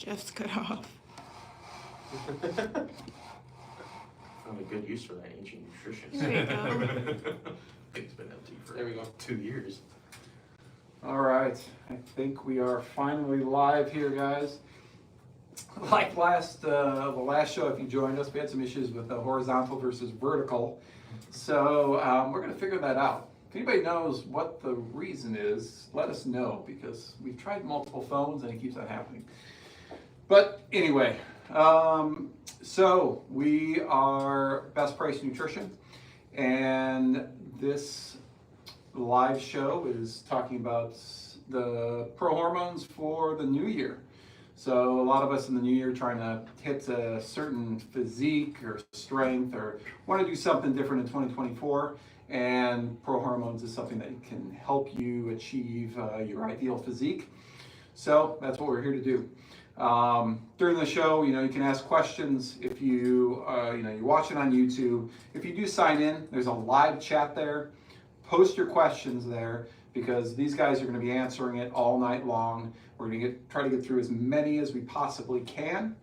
just cut off. Found a good use for that ancient nutrition. There you go. It's been empty for There we go. 2 years. All right, I think we are finally live here, guys. Like the last show, if you joined us, we had some issues with the horizontal versus vertical. So we're going to figure that out. If anybody knows what the reason is, let us know, because we've tried multiple phones and it keeps on happening. But anyway, so we are Best Price Nutrition, and this live show is talking about the Prohormones for the new year. So a lot of us in the new year trying to hit a certain physique or strength or want to do something different in 2024, and Prohormones is something that can help you achieve your ideal physique. So that's what we're here to do. During the show, you can ask questions. If you you're watching on YouTube, if you do sign in, there's a live chat there. Post your questions there, because these guys are going to be answering it all night long. We're going to try to get through as many as we possibly can,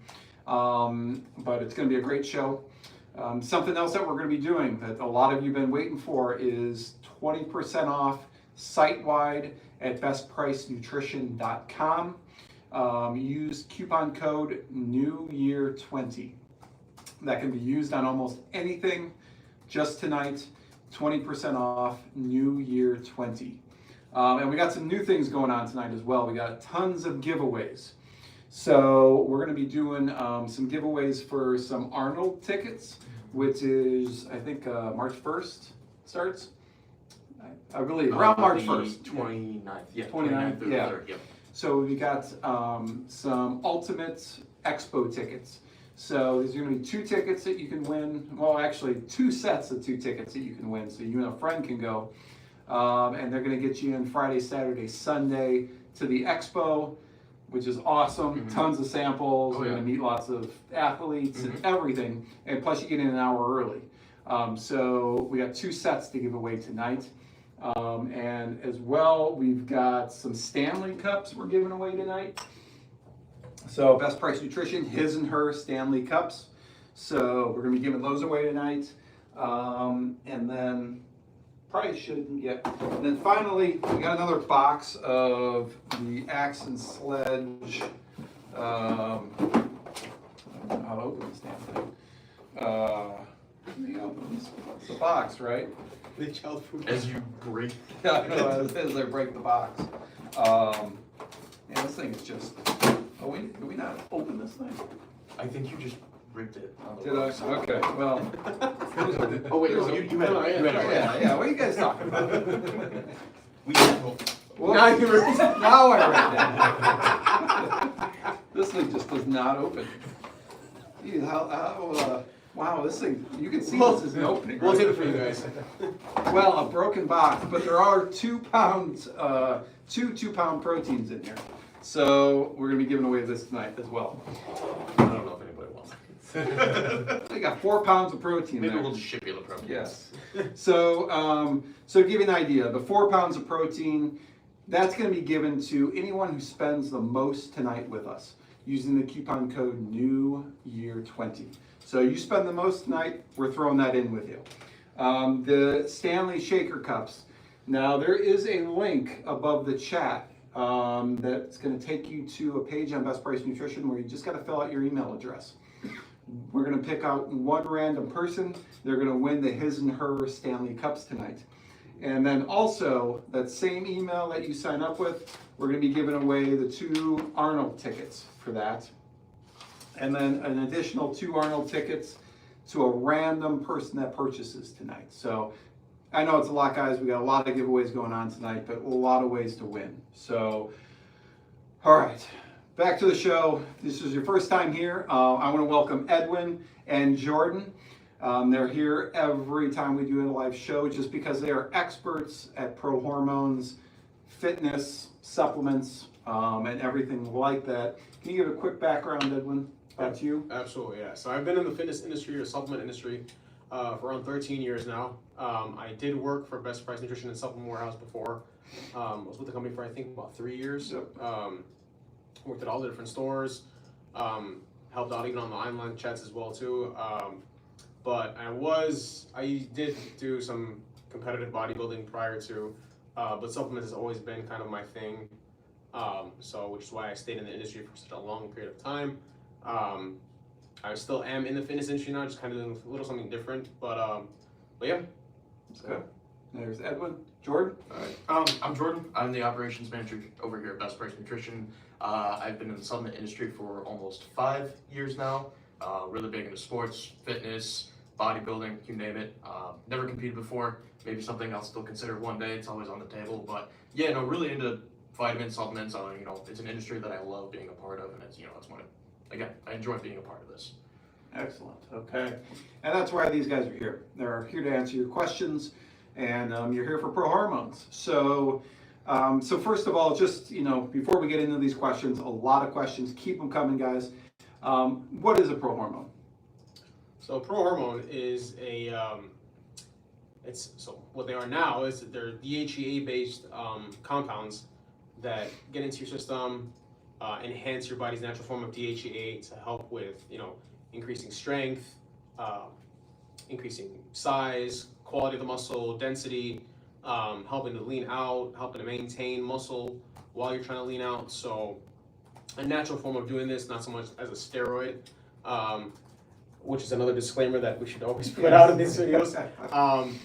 but it's going to be a great show. Something else that we're going to be doing that a lot of you have been waiting for is 20% off site-wide at BestPriceNutrition.com. Use coupon code NEWYEAR20. That can be used on almost anything. Just tonight, 20% off NEWYEAR20. And we got some new things going on tonight as well. We got tons of giveaways. So we're going to be doing some giveaways for some Arnold tickets, which is, I think, March 1st starts. I believe around March 1st. 29th. Yeah, 29th, through yeah. the 3rd, yep. So we got some Ultimate Expo tickets. So there's going to be 2 tickets that you can win. Well, actually 2 sets of 2 tickets that you can win. So you and a friend can go. And they're going to get you in Friday, Saturday, Sunday to the Expo, which is awesome. Mm-hmm. Tons of samples. Oh, You're yeah. going to meet lots of athletes Mm-hmm. and everything. And plus you get in an hour early. So we got 2 sets to give away tonight. And as well, we've got some Stanley Cups we're giving away tonight. So Best Price Nutrition, his and her Stanley Cups. So we're going to be giving those away tonight. And then probably shouldn't yet. And then finally, we got another box of the Axe and Sledge. I don't know how to open this damn thing. Let me open this. It's a box, right? The child food. As you break. Yeah, I know, as I break the box. Yeah, this thing is just. Oh, did we not open this thing? I think you just ripped it. On the Did I? wrong side. Okay, well. Oh wait, no, you had it. You had it. Yeah, what are you guys talking about? We can go. Well, now you ripped it. Now I ripped it. This thing just does not open. Gee, wow, this thing, you can see this isn't opening. We'll right? take it for you guys. Well, a broken box, but there are 2 pounds, 2 2-pound proteins in here. So we're gonna be giving away this tonight as well. I don't know if anybody wants it. They got 4 pounds of protein Maybe there. we'll just ship you the protein. Yes. So, so to give you an idea, the 4 pounds of protein, that's going to be given to anyone who spends the most tonight with us using the coupon code NEWYEAR20. So you spend the most tonight, we're throwing that in with you. The Stanley Shaker Cups. Now there is a link above the chat that's going to take you to a page on Best Price Nutrition where you just got to fill out your email address. We're going to pick out 1 random person. They're going to win the his and her Stanley Cups tonight. And then also, that same email that you sign up with, we're going to be giving away the 2 Arnold tickets for that. And then an additional 2 Arnold tickets to a random person that purchases tonight. So I know it's a lot, guys. We got a lot of giveaways going on tonight, but a lot of ways to win. So, all right. Back to the show. If this is your first time here, I want to welcome Edwin and Jordan. They're here every time we do a live show just because they are experts at Prohormones, fitness, supplements, and everything like that. Can you give a quick background, Edwin, about you? Absolutely, yeah. So I've been in the fitness industry or supplement industry for around 13 years now. I did work for Best Price Nutrition and Supplement Warehouse before. I was with the company for I think about 3 years. Yep. Worked at all the different stores. Helped out even on the online chats as well too. But I did do some competitive bodybuilding prior to, but supplements has always been kind of my thing. Which is why I stayed in the industry for such a long period of time. I still am in the fitness industry now, just kind of doing a little something different. But yeah. That's good. There's Edwin. Jordan? All right. I'm Jordan. I'm the operations manager over here at Best Price Nutrition. I've been in the supplement industry for almost 5 years now. Really big into sports, fitness, bodybuilding, you name it. Never competed before. Maybe something I'll still consider one day. It's always on the table. But yeah, no, really into vitamins, supplements. It's an industry that I love being a part of, and it's one. Again, I enjoy being a part of this. Excellent. Okay. And that's why these guys are here. They're here to answer your questions, and you're here for Prohormones. So first of all, just, before we get into these questions, a lot of questions. Keep them coming, guys. What is a prohormone? So prohormone is what they are now is that they're DHEA-based compounds that get into your system, enhance your body's natural form of DHEA to help with, increasing strength, increasing size, quality of the muscle, density, helping to lean out, helping to maintain muscle while you're trying to lean out. So a natural form of doing this, not so much as a steroid, which is another disclaimer that we should always put out in these videos.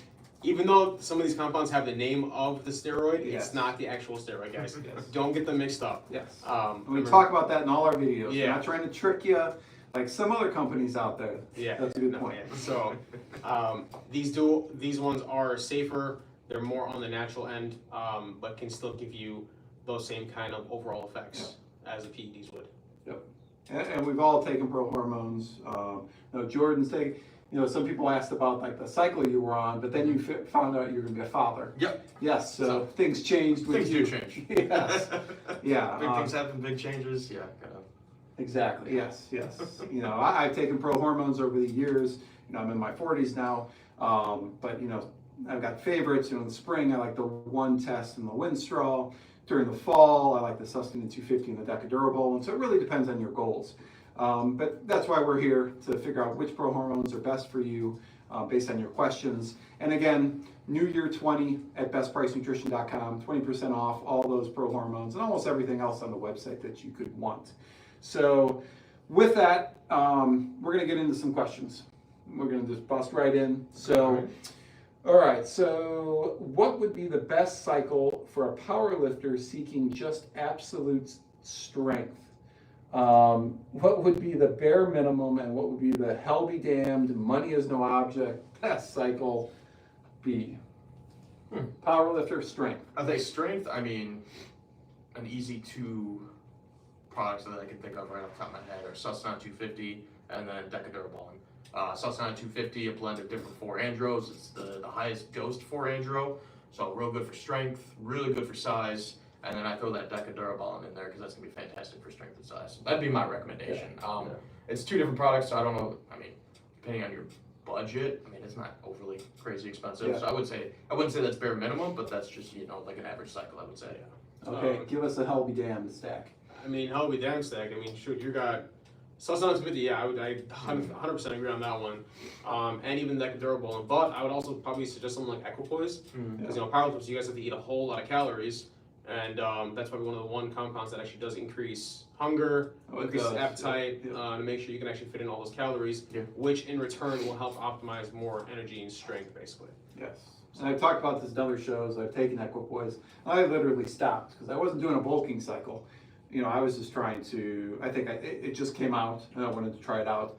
Even though some of these compounds have the name of the steroid, Yes. It's not the actual steroid, guys. Yes. Don't get them mixed up. Yes. And We talk about that in all our videos. Yeah. We're not trying to trick you like some other companies out there. Yeah, That's a good point. yeah. So these ones are safer. They're more on the natural end, but can still give you those same kind of overall effects as the PEDs would. Yep. And we've all taken prohormones. Jordan's taking. Some people asked about like the cycle you were on, but then you found out you're going to be a father. Yep. Yes. So things changed. Things do change. Yes. Yeah. Big things happen, big changes. Yeah. Exactly. Yes. I've taken prohormones over the years. I'm in my 40s now, but I've got favorites. In the spring, I like the one test and the Winstrol. During the fall, I like the Sustanon 250 and the Deca Durable. And so it really depends on your goals. But that's why we're here, to figure out which prohormones are best for you based on your questions. And again, New Year 20 at BestPriceNutrition.com, 20% off all those prohormones and almost everything else on the website that you could want. So with that, we're going to get into some questions. We're going to just bust right in. So, all right. So what would be the best cycle for a power lifter seeking just absolute strength? What would be the bare minimum, and what would be the hell be damned, money is no object, best cycle be? Powerlifter strength. I think strength, an easy 2 products that I can think of right off the top of my head are Sustanon 250 and then Deca Durable. Sustanon 250, a blend of different 4-andros. It's the highest dosed 4-andro, so real good for strength, really good for size. And then I throw that Deca Durable in there because that's going to be fantastic for strength and size. That'd be my recommendation. It's 2 different products, so I don't know. Depending on your budget, it's not overly crazy expensive. Yeah. So I wouldn't say that's bare minimum, but that's just, like an average cycle, I would say. Okay, give us a hell be damned stack. Hell be damn stack. Shoot, you got Sustanon 250. Yeah, I 100% agree on that one. And even Deca Durable. But I would also probably suggest something like Equipoise. Because, powerlifters, you guys have to eat a whole lot of calories. And that's probably one of the compounds that actually does increase hunger, increases appetite, to make sure you can actually fit in all those calories, which in return will help optimize more energy and strength, basically. Yes. And I've talked about this in other shows. I've taken Equipoise. I literally stopped because I wasn't doing a bulking cycle. I was just trying to, it just came out and I wanted to try it out.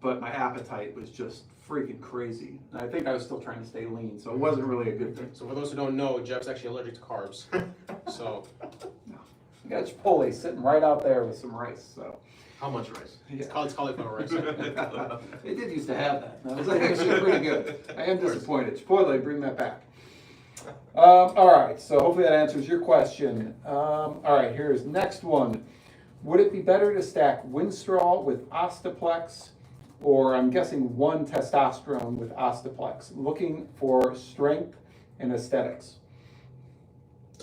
But my appetite was just freaking crazy. And I think I was still trying to stay lean, so it wasn't really a good thing. So for those who don't know, Jeff's actually allergic to carbs. So you got Chipotle sitting right out there with some rice. So How much rice? it's cauliflower rice. They did used to have that. That was actually pretty good. I am disappointed. Chipotle, bring that back. All right, so hopefully that answers your question. All right, here's next one. Would it be better to stack Winstrol with Ostaplex, or I'm guessing one testosterone with Ostaplex, looking for strength and aesthetics?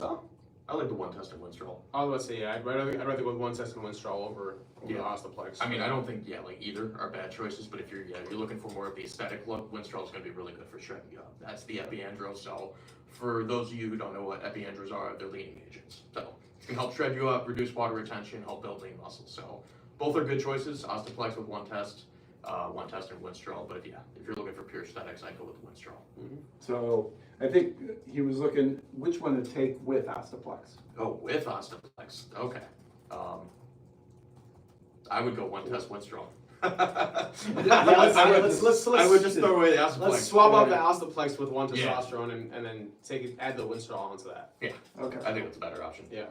Oh, I like the one test and Winstrol. I was about to say, yeah, I'd rather go with one test and Winstrol over the Ostaplex. I mean, I don't think like either are bad choices, but if you're looking for more of the aesthetic look, Winstrol is going to be really good for shredding you up. That's the epiandro. So for those of you who don't know what epiandros are, they're leaning agents. So it can help shred you up, reduce water retention, help build lean muscle. So both are good choices. Ostaplex with one test and Winstrol. But if you're looking for pure aesthetics, I'd go with the Winstrol. Mm-hmm. So I think he was looking which one to take with Ostaplex. Oh, with Ostaplex. Okay. I would go one test Winstrol. I would just throw away the Ostaplex. Let's swap out the Ostaplex with one testosterone and then add the Winstrol onto that. Yeah. Okay. I think it's a better option. Yeah.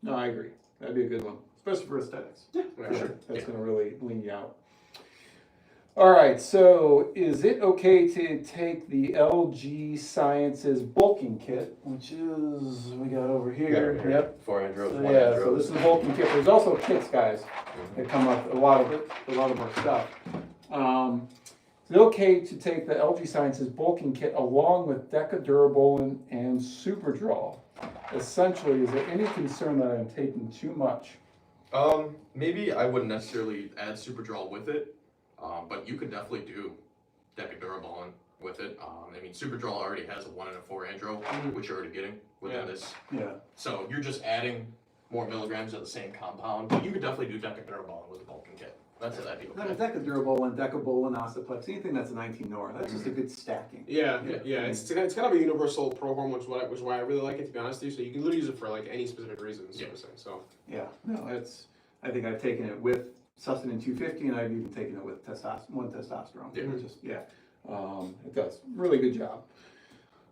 No, I agree. That'd be a good one, especially for aesthetics. Yeah, For sure. That's Yeah. going to really lean you out. All right, so is it okay to take the LG Sciences bulking kit, which is, we got over here. Yep. 400, So, yeah, so this is the bulking kit. There's also kits, guys, that come up, a lot of our stuff. Is it okay to take the LG Sciences bulking kit along with Deca Durabolin and Superdraw? Essentially, is there any concern that I'm taking too much? Maybe I wouldn't necessarily add Superdraw with it, but you could definitely do Deca Durabolin with it. I mean, Superdraw already has a 1 and a 4 andro, which you're already getting within this. Yeah. So you're just adding more milligrams of the same compound, but you could definitely do Deca Durabolin with the bulking kit. That'd be Not a okay. Deca Durabolin, Decabolin, Ostaplex, anything that's a 19 NOR. That's just a good stacking. Yeah. It's kind of a universal prohormone, which is why I really like it, to be honest with you. So you can literally use it for like any specific reason, so to say. So Yeah, no, I think I've taken it with Sustanon 250, and I've even taken it with one testosterone. Yeah. It's just, it does. Really good job.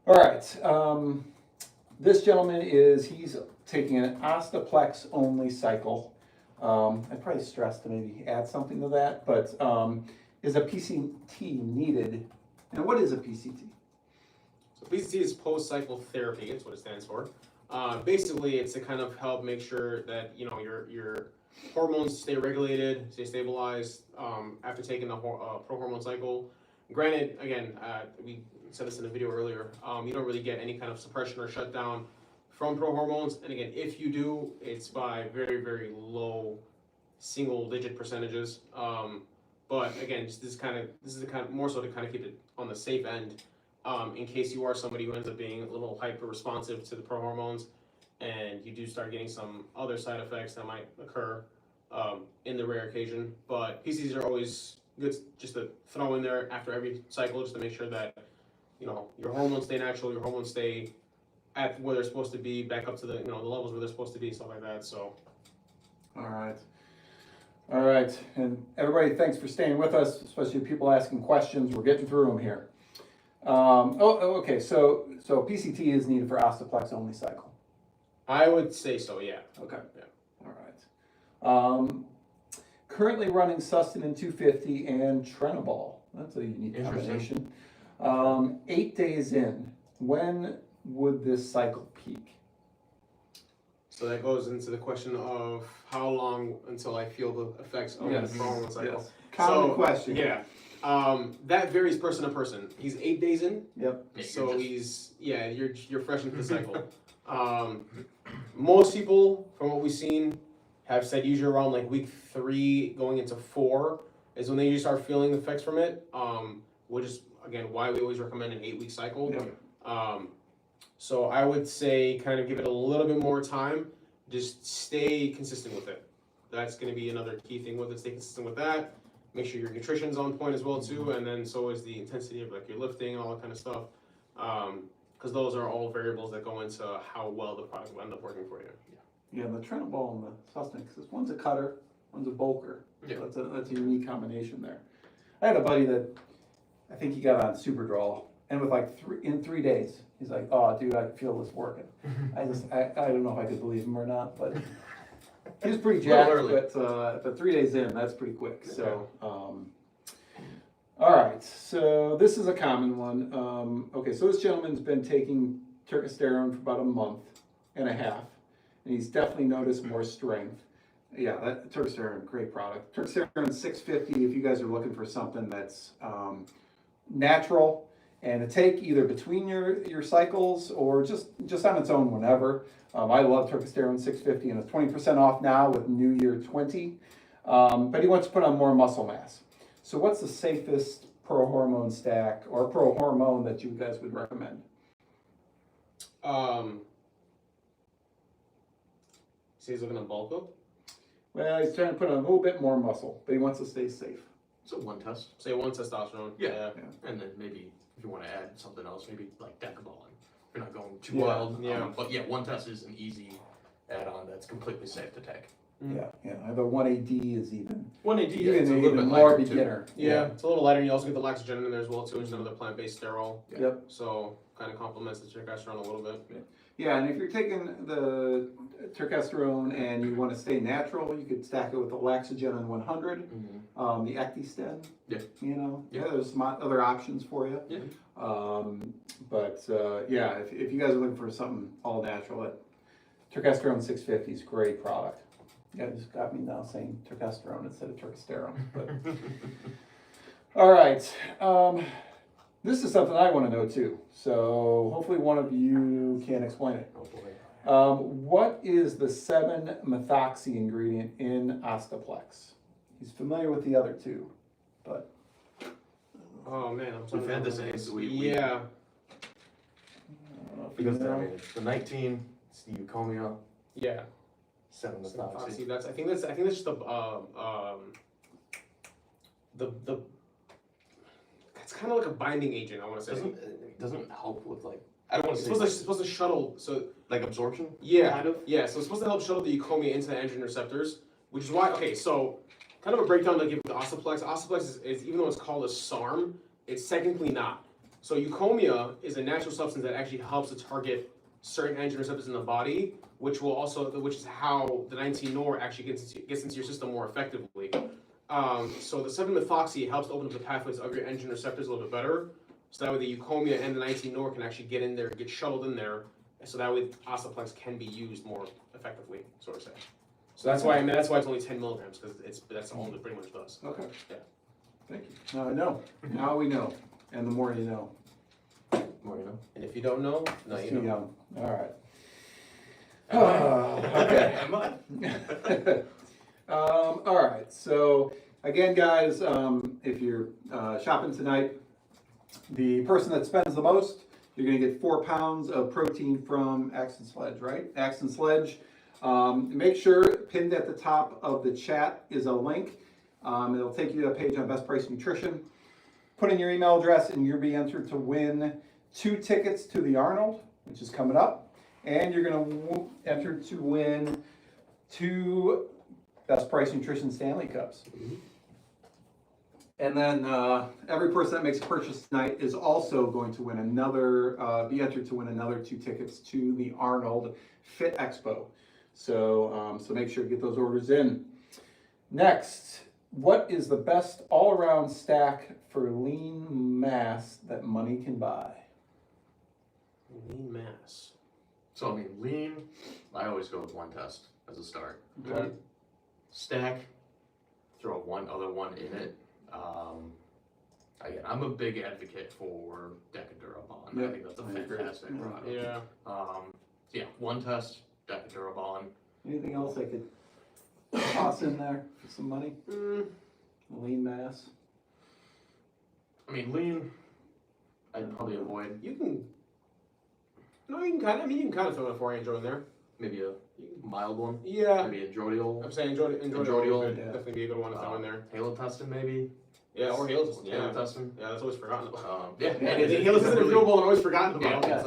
All right, this gentleman he's taking an Ostaplex only cycle. I'd probably stress to maybe add something to that, but is a PCT needed? And what is a PCT? So PCT is post-cycle therapy. That's what it stands for. Basically, it's to kind of help make sure that your hormones stay regulated, stay stabilized after taking the prohormone cycle. Granted, again, we said this in a video earlier, you don't really get any kind of suppression or shutdown from prohormones. And again, if you do, it's by very, very low single-digit percentages. But again, this is the kind of more so to kind of keep it on the safe end, in case you are somebody who ends up being a little hyper responsive to the prohormones, and you do start getting some other side effects that might occur in the rare occasion. But PCTs are always good just to throw in there after every cycle, just to make sure that your hormones stay natural, your hormones stay at where they're supposed to be, back up to the the levels where they're supposed to be, stuff like that. So, All right, and everybody, thanks for staying with us, especially people asking questions. We're getting through them here. Okay, so PCT is needed for Ostaplex only cycle. I would say so, yeah. Okay. Yeah. All right. Currently running Sustanon 250 and Trenbol. That's a unique Interesting. combination. 8 days in, when would this cycle peak? So that goes into the question of how long until I feel the effects of the prohormone cycle. Yes. Common question. Yeah. That varies person to person. He's 8 days in. Yep. So you're fresh into the cycle. Most people, from what we've seen, have said usually around like week 3 going into 4 is when they usually start feeling the effects from it. Which is again why we always recommend an 8-week cycle. Yep. So I would say kind of give it a little bit more time. Just stay consistent with it. That's going to be another key thing with it. Stay consistent with that. Make sure your nutrition's on point as well too, and then so is the intensity of like your lifting and all that kind of stuff. Because those are all variables that go into how well the product will end up working for you. Yeah, the Trenbol and the Sustanon, because one's a cutter, one's a bulker. Yeah. So that's a unique combination there. I had a buddy that I think he got on Superdraw, and with like in 3 days, he's like, "Oh, dude, I feel this working." I don't know if I could believe him or not, but he was pretty jacked. But 3 days in, that's pretty quick. So, all right. So this is a common one. Okay, so this gentleman's been taking testosterone for about a month and a half, and he's definitely noticed more strength. Yeah, that testosterone, great product. Testosterone 650. If you guys are looking for something that's natural and to take either between your cycles or just on its own whenever. I love Testosterone 650, and it's 20% off now with New Year 20. But he wants to put on more muscle mass. So what's the safest Prohormone stack or Prohormone that you guys would recommend? So he's looking to bulk up. Well, he's trying to put on a little bit more muscle, but he wants to stay safe. So one test. Say one testosterone. Yeah. And then maybe if you want to add something else, maybe like Deca. If you're not going too Yeah. wild. Yeah. But yeah, one test is an easy add-on that's completely safe to take. Yeah. The 1AD is even 1AD is a little even bit more lighter, too. beginner. Yeah, it's a little lighter, and you also get the laxogen in there as well too, which is another plant-based sterol. Yep. So kind of complements the testosterone a little bit. Yeah, and if you're taking the testosterone and you want to stay natural, you could stack it with the Laxogen on 100, the Ectisten. Yeah. There's some other options for you. Yeah. If you guys are looking for something all natural, Testosterone 650 is a great product. Yeah, just got me now saying testosterone instead of testosterone. But all right. This is something I want to know too. So hopefully one of you can explain it. Oh boy. What is the 7-methoxy ingredient in Ostaplex? He's familiar with the other two, but Oh man, I'm We've had this in this. we- Yeah. I don't know if you Because know. I mean, the 19, it's the Eucomia, Yeah. 7-methoxy. See, I think that's just the it's kind of like a binding agent. I want to say. Doesn't help with like, I don't want It's to say supposed to shuttle. So like absorption. yeah, Kind of. yeah. So it's supposed to help shuttle the Eucomia into the androgen receptors, which is why. Okay, so kind of a breakdown to give the Ostaplex. Ostaplex is even though it's called a SARM, it's technically not. So Eucomia is a natural substance that actually helps to target certain androgen receptors in the body, which is how the 19-nor actually gets into your system more effectively. So the 7-methoxy helps to open up the pathways of your androgen receptors a little bit better, so that way the Eucomia and the 19-nor can actually get in there, get shuttled in there, so that way Ostaplex can be used more effectively, sort of say. So that's why it's only 10 milligrams, because that's all it pretty much does. Okay. Yeah. Thank you. Now I know. Now we know. And the more you know. More you know. And if you don't know, now It's you too know. young. All right. Okay. Okay. Am I? All right. So again, guys, if you're shopping tonight, the person that spends the most, you're going to get 4 pounds of protein from Axe and Sledge, right? Axe and Sledge. Make sure pinned at the top of the chat is a link. It'll take you to a page on Best Price Nutrition. Put in your email address and you'll be entered to win 2 tickets to the Arnold, which is coming up. And you're going to enter to win 2 Best Price Nutrition Stanley Cups. And then every person that makes a purchase tonight is also going to win be entered to win another 2 tickets to the Arnold Fit Expo. So make sure to get those orders in. Next, what is the best all-around stack for lean mass that money can buy? Lean mass. So I mean, lean. I always go with one test as a start. Okay. Stack. Throw one other one in it. Again, I'm a big advocate for Deca. Yeah, I think that's a I agree. fantastic Yeah. product. Yeah. One test, Deca. Anything else I could toss in there for some money? Lean mass. I mean, lean. I'd probably avoid You can kind of throw a 4-ange in there. maybe a mild one. Yeah. Maybe a Drodial. I'm saying enjoy Androdial, would yeah. definitely be a good one to throw in there. Halo Testin maybe. Yeah, or Halo Testin. Halo Yeah. Testin. Yeah, that's always forgotten about. Yeah. And Halo Testin is renewable and always forgotten Yeah, about. it's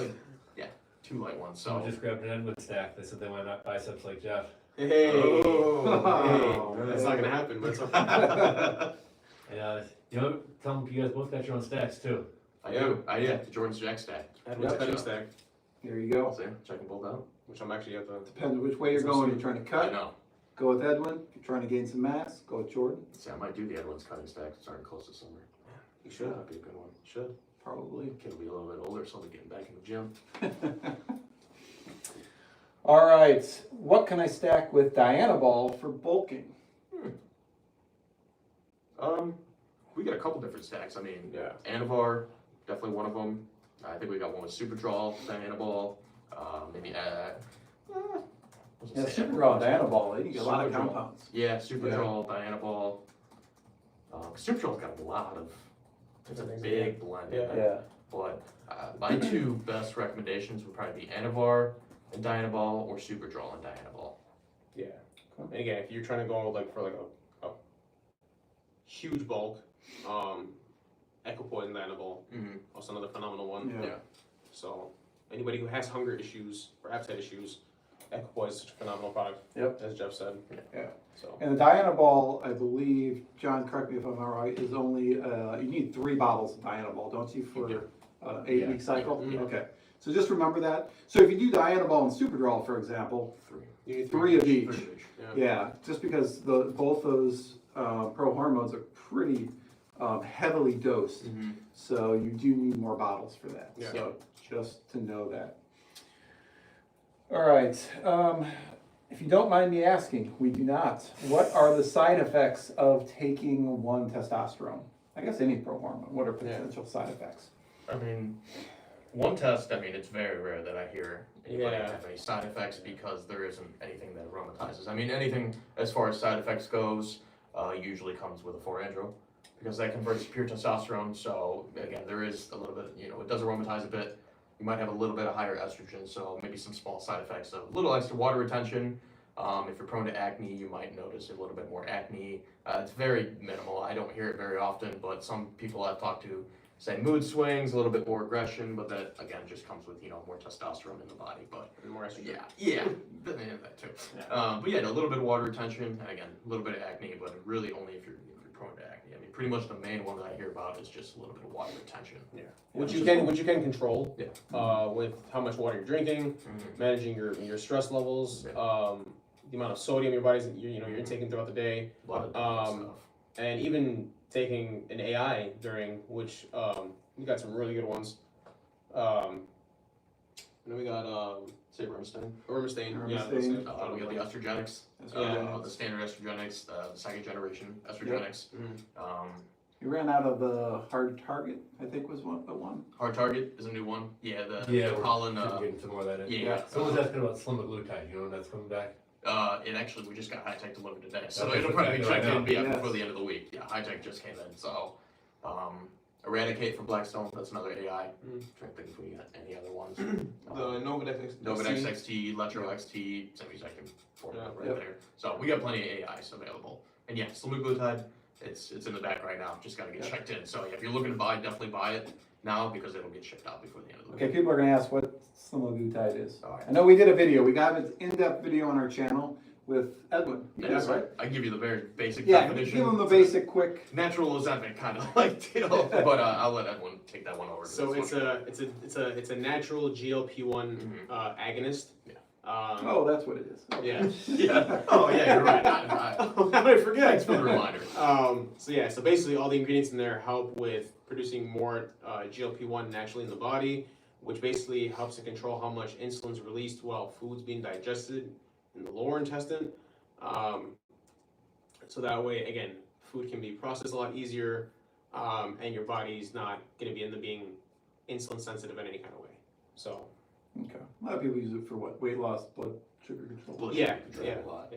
like 2 light ones. So. Someone just grabbed an Edwin stack. They said they want to biceps like Jeff. Hey, Oh. hey, that's not gonna happen, but it's okay. And tell them you guys both got your own stacks too. I do. The Jordan's Jack stack. Edwin's Yep. petting stack, There you go. See, check them both out. which I'm actually at the. Depends which way you're going. You're trying to I cut, know. go with Edwin. If you're trying to gain some mass, go with Jordan. See, I might do the Edwin's cutting stack starting close this summer. You should. That'd be a good one. Should. Probably. Kid will be a little bit older, so I'll be getting back in the gym. All right. What can I stack with Dianabol for bulking? We got a couple different stacks. I mean, Yeah. Anavar, definitely one of them. I think we got one with Superdraw, Dianabol, maybe Yeah, Superdraw, Dianabol, they get a lot of Superdraw. compounds. Yeah, Superdraw, Dianabol. Superdraw's got a lot of, it's a big blend. in Yeah. there. But my two best recommendations would probably be Anavar and Dianabol, or Superdraw and Dianabol. Yeah. And again, if you're trying to go like for like a huge bulk, Equipoise and Dianabol, Mm-hmm. also another phenomenal one. Yeah. Yeah. So anybody who has hunger issues or appetite issues, Equipoise is such a phenomenal product. Yep. As Jeff said. Yeah. So And the Dianabol, I believe, John, correct me if I'm not right, is only, you need 3 bottles of Dianabol, don't you, for Yeah. an 8-week cycle? Yeah. Okay, so just remember that. So if you do Dianabol and Superdraw, for example, you need 3 of each. Pretty big. Yeah, just because both those prohormones are pretty heavily dosed, Mm-hmm. so you do need more bottles for that. Yeah. So just to know that. All right, if you don't mind me asking, we do not. What are the side effects of taking one testosterone? I guess any prohormone. What are potential side effects? I mean, one test, I mean, it's very rare that I hear anybody Yeah. have any side effects because there isn't anything that aromatizes. I mean, anything as far as side effects goes usually comes with a 4-andro because that converts to pure testosterone. So, again, there is a little bit, it does aromatize a bit. You might have a little bit of higher estrogen, so maybe some small side effects of a little extra water retention. If you're prone to acne, you might notice a little bit more acne. It's very minimal. I don't hear it very often, but some people I've talked to say mood swings, a little bit more aggression, but that again just comes with more testosterone in the body. But and more estrogen. yeah, that too. But yeah, a little bit of water retention, and again, a little bit of acne, but really only if you're prone to acne. I mean, pretty much the main one that I hear about is just a little bit of water retention. Yeah. Which you can control. Yeah. With how much water you're drinking, Mhm. managing your stress levels, Yeah. the amount of sodium your body's you're intaking throughout the day, A lot of different stuff. and even taking an AI during which we got some really good ones. We got Say Remstain. Ormistain. Yeah, Ormistain. that's it. We got the estrogenics, Estrogenics. the standard estrogenics, the second generation estrogenics. You ran out of the hard target, I think was the one. Hard Target is a new one. Yeah, the Yeah, pollen. we're getting some more of that in. Yeah. Someone's asking about semaglutide, when that's coming back? It actually, we just got Hightech delivered today, so Okay, it'll so probably be it's right checked in now. Yes. before the end of the week. Yeah, Hightech just came in, so, Eradicate from Blackstone, that's another AI. Trying to think if we got any other ones. The Novadex. Novadex XT, Letro XT, semisecond formula right Yep. there. So we got plenty of AIs available. And yeah, semaglutide, it's in the back right now, just gotta get checked in. So yeah, if you're looking to buy, definitely buy it now because it'll get shipped out before the end of the week. Okay, people are gonna ask what semaglutide is. All right. I know we did a video, we got an in-depth video on our channel with Edwin. Yeah, That's right. I give you the very basic Yeah, definition. give them the basic quick. Natural Ozempic kind of like deal, but I'll let Edwin take that one over. So That's it's a natural GLP-1 Mhm. agonist. Yeah. Oh, that's what it is. Yeah. yeah. Oh yeah, you're right. I forget. Thanks for the reminder. So basically all the ingredients in there help with producing more GLP-1 naturally in the body, which basically helps to control how much insulin is released while food's being digested in the lower intestine. So that way, again, food can be processed a lot easier, and your body's not going to be being insulin sensitive in any kind of way. So Okay. A lot of people use it for what? Weight loss, blood sugar control. Blood yeah, sugar control yeah, a lot.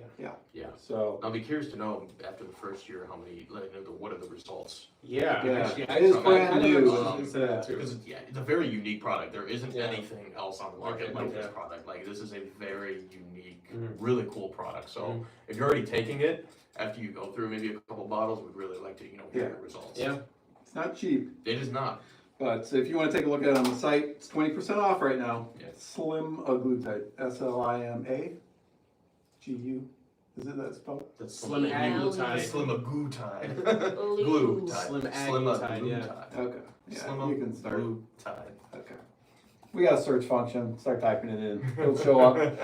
yeah. So, I'll be curious to know after the first year how many, what are the results? Yeah, Yeah. actually, It is I brand kinda new. looked into that too. Because it's a very unique product. There isn't Yeah. anything else on the market Okay, like this yeah. product. Like this is a very unique, Mhm. really cool product. So Mhm. if you're already taking it, after you go through maybe a couple bottles, we'd really like to hear Yeah. the results. Yeah. it's not cheap, It is not. but if you wanna take a look at it on the site, it's 20% off right now. Yeah. Slimaglutide, Slimagu. Is it that spelled? That's Slimaglutide. Slimaglutide. Glue. Slimaglutide, yeah. Okay, yeah, you can start. Slimaglutide. Okay. We got a search function, start typing it in, it'll show up.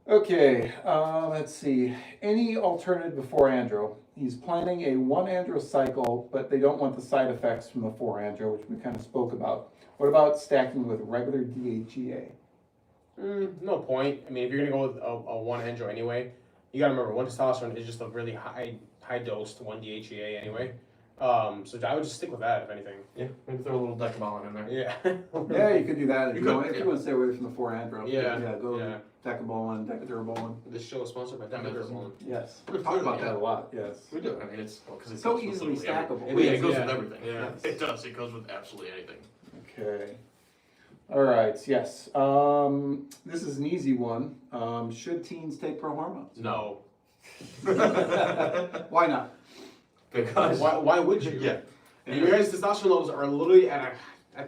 Okay, let's see, any alternative before andro? He's planning a 1-andro cycle, but they don't want the side effects from the 4-andro, which we kind of spoke about. What about stacking with regular DHEA? No point. I mean, if you're gonna go with a 1-andro anyway, you gotta remember 1 testosterone is just a really high dose to 1 DHEA anyway. So I would just stick with that if anything. Yeah, maybe throw a little Deca in there. Yeah. Yeah, you could do that if You you, could, want, if yeah. you want to stay away from the 4-andro. Yeah, go yeah. Decabolin, Decaturbolin. This show is sponsored by Deca. Yes, we talk about that a lot. Yes. We do. I mean, it's because it's So easily stackable. It goes Yeah. with everything. Yeah. It does. It goes with absolutely anything. Okay. All right. Yes. This is an easy one. Should teens take prohormones? No. Why not? Because Why would you? yeah, Your guys' testosterone levels are literally at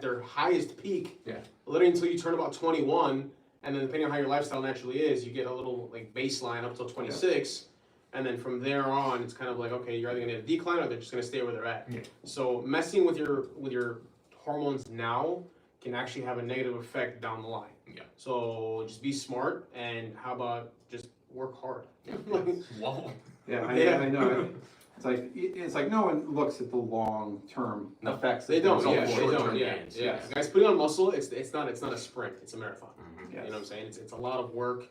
their highest peak. Yeah. Literally until you turn about 21, and then depending on how your lifestyle naturally is, you get a little like baseline up till 26, and then from there on, it's kind of like okay, you're either gonna decline or they're just gonna stay where they're at. Yeah. So messing with your hormones now can actually have a negative effect down the line. Yeah. So just be smart, and how about just work hard? Whoa. Yeah, Yeah. I know. It's like no one looks at the long-term No, effects. They of don't. things. Yeah, all they short-term don't. Yeah, gains, yeah. yes. Guys, putting on muscle, it's not a sprint. It's a marathon. Mhm. Yes. You know what I'm saying? It's a lot of work.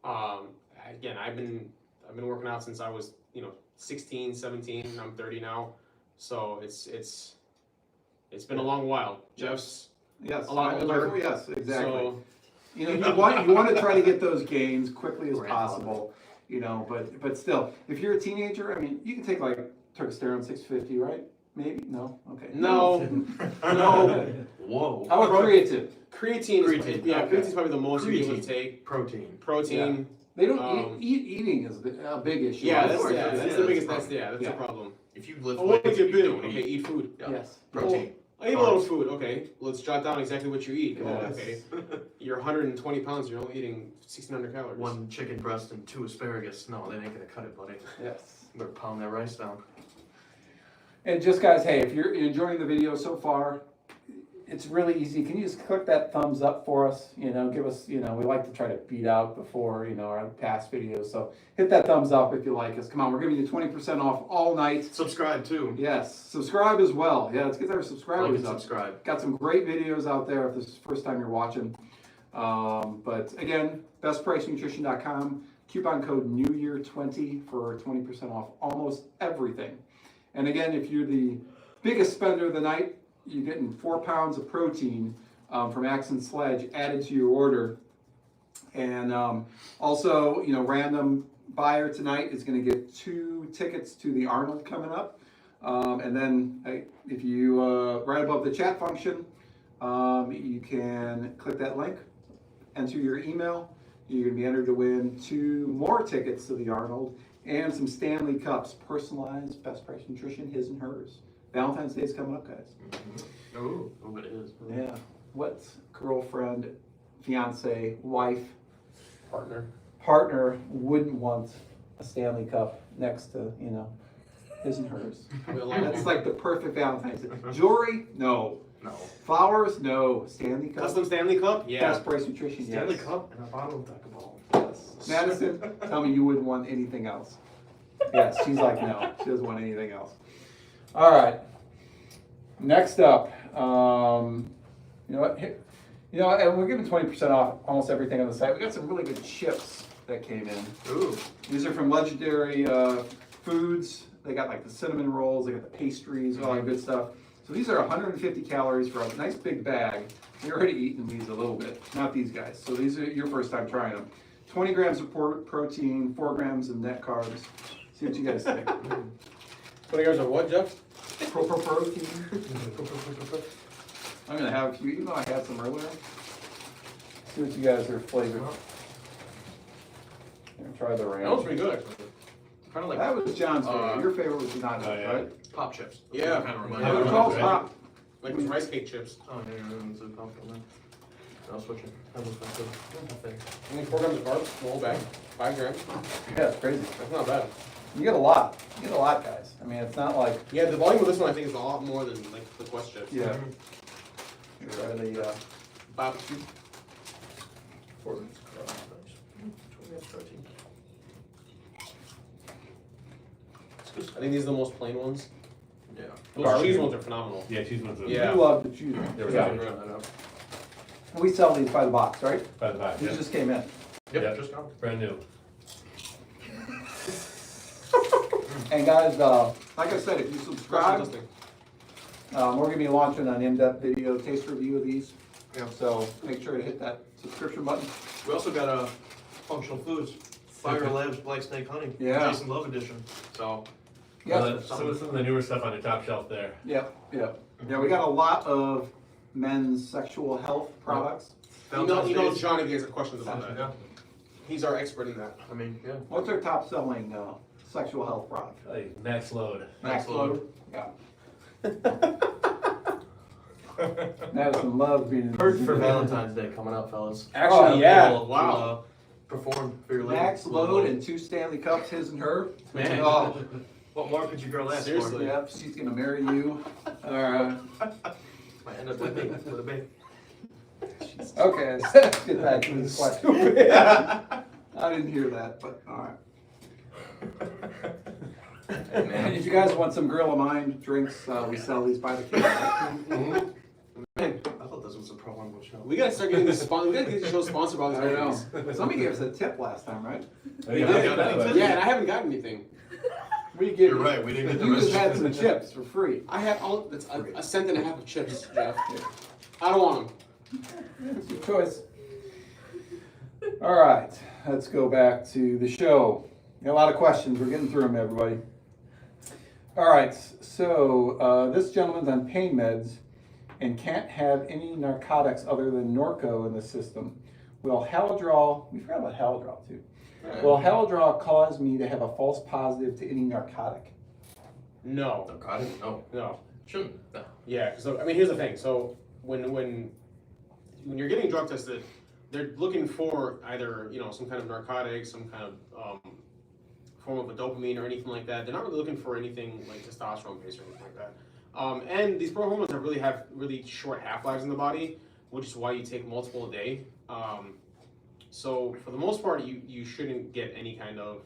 Again, I've been working out since I was 16, 17. I'm 30 now, so it's been a long while. Jeff's Yes. a lot older. Yes, exactly. So You know, you want to try to get those gains quickly as Grandfather. possible. You know, but still, if you're a teenager, I mean, you can take like testosterone 650, right? Maybe no. Okay. no, Whoa. How about creatine? creatine. Creatine, Yeah, okay. creatine's probably the most you'd be able to Creatine. take. Protein. Protein. They don't Eating is a big issue. Yeah, that's- that's yeah, the that's biggest. the That's Yeah. the problem. If you lift Oh, what weights, is your you big? don't Okay, eat food. Yeah. Yes. Protein. I eat a little food. Okay, let's jot down exactly what you eat. Yes. Oh, okay, you're 120 pounds. You're only eating 1,600 calories. One chicken breast and 2 asparagus. No, they ain't gonna cut it, buddy. Yes. Better pound that rice down. And just guys, hey, if you're enjoying the video so far, it's really easy. Can you just click that thumbs up for us? You know, give us, we like to try to beat out before, our past videos. So hit that thumbs up if you like us. Come on, we're giving you 20% off all night. Subscribe too. Yes, subscribe as well. Yeah, let's get our Like subscribers and up. subscribe. Got some great videos out there if this is the first time you're watching. But again, BestPriceNutrition.com. Coupon code NEWYEAR20 for 20% off almost everything. And again, if you're the biggest spender of the night, you're getting 4 pounds of protein from Axe and Sledge added to your order. And also, random buyer tonight is going to get 2 tickets to the Arnold coming up. And then if you, right above the chat function, you can click that link, enter your email. You're going to be entered to win 2 more tickets to the Arnold and some Stanley Cups, personalized, Best Price Nutrition, his and hers. Valentine's Day is coming up, guys. Oh, it is. Yeah. What girlfriend, fiance, wife, partner wouldn't want a Stanley Cup next to, his and hers? That's like the perfect Valentine's Day. Jewelry? No. No. Flowers? No. Stanley Cup? Custom Stanley Cup? Yeah. Best Price Nutrition, Stanley yes. Cup and a bottle of Deca. Yes. Madison, tell me you wouldn't want anything else. Yes, she's like, no, she doesn't want anything else. All right. Next up, you know what? And we're giving 20% off almost everything on the site. We got some really good chips that came in. Ooh. These are from Legendary Foods. They got like the cinnamon rolls, they got the pastries, all that good stuff. So these are 150 calories for a nice big bag. You're already eating these a little bit, not these guys. So these are your first time trying them. 20 grams of protein, 4 grams of net carbs. See what you guys think. 20 grams of what, Jeff? Protein. I'm gonna have a few, even though I had some earlier. See what you guys are flavored. Try the ranch. That was pretty good, actually. Kind of like That was John's favorite. Your favorite was not, Oh, yeah. right? pop chips. Yeah. Kind of Yeah, reminds they're me. called pop. Like those rice cake chips. Oh, yeah, it's a pumpkin then. I'll switch it. That was good. Only 4 grams of carbs, the whole bag. 5 grams. Yeah, it's crazy. That's not bad. You get a lot. You get a lot, guys. I mean, it's not like, Yeah, the volume of this one I think is a lot more than like the Quest chips. yeah. Try the, Barbecue. 4 grams of carbs. Nice. 20 grams protein. It's good I think these are the most plain ones. Yeah. Those Barbecue. cheese ones are phenomenal. Yeah, cheese ones. Yeah. you love the cheese. They were Yeah. good. Run that up. We sell these by the box, right? By the back, These yeah. just came in. Yep, Yeah. just gone. Brand new. And guys, like I said, if you subscribe, Testing. we're gonna be launching an in-depth video taste review of these. Yeah. So make sure to hit that subscription button. We also got a functional foods, Fire Labs Black Snake Honey, Yeah. Jason Love edition. So Yes. Some of the newer stuff on the top shelf there. Yep. Yeah, we got a lot of men's sexual health products. You know, Johnny has questions about that. Yeah. He's our expert in that. I mean, yeah. What's our top selling sexual health product? Like Max Load. Max Load. Yeah. Perfect Madison loves being for Valentine's Day coming up, fellas. Actually, yeah. To, Wow. perform for your lady. Max Load and 2 Stanley Cups, his and her. Man. Oh, What more could your girl ask Seriously. yep, she's gonna marry you. Alright. for? Might end up with me, with a baby. Okay, let's get back to this question. I didn't hear that, but alright. Hey, man. If you guys want some Grill of Mine drinks, we sell these by the case. Mhm. Man, I thought this was a Prohormone show. We gotta start getting this sponsor. We gotta get the show sponsored by all these I know. companies. Somebody gave us a tip last time, right? Oh, yeah, Yeah, I got that yeah. one. Yeah, and I haven't gotten anything. We give You're right, we didn't get the You just rest. had some chips for free. I had all that's a cent and a half of chips, Jeff. I don't want them. It's your choice. All right, let's go back to the show. Got a lot of questions. We're getting through them, everybody. All right, so this gentleman's on pain meds and can't have any narcotics other than Norco in the system. Will Haladrol, we forgot about Haladrol too. Will Haladrol cause me to have a false positive to any narcotic? No, Narcotic? No. no. Shouldn't. No. Yeah, because I mean, here's the thing. So when you're getting drug tested, they're looking for either some kind of narcotic, some kind of form of a dopamine or anything like that. They're not really looking for anything like testosterone based or anything like that. And these prohormones have really short half-lives in the body, which is why you take multiple a day. So for the most part, you shouldn't get any kind of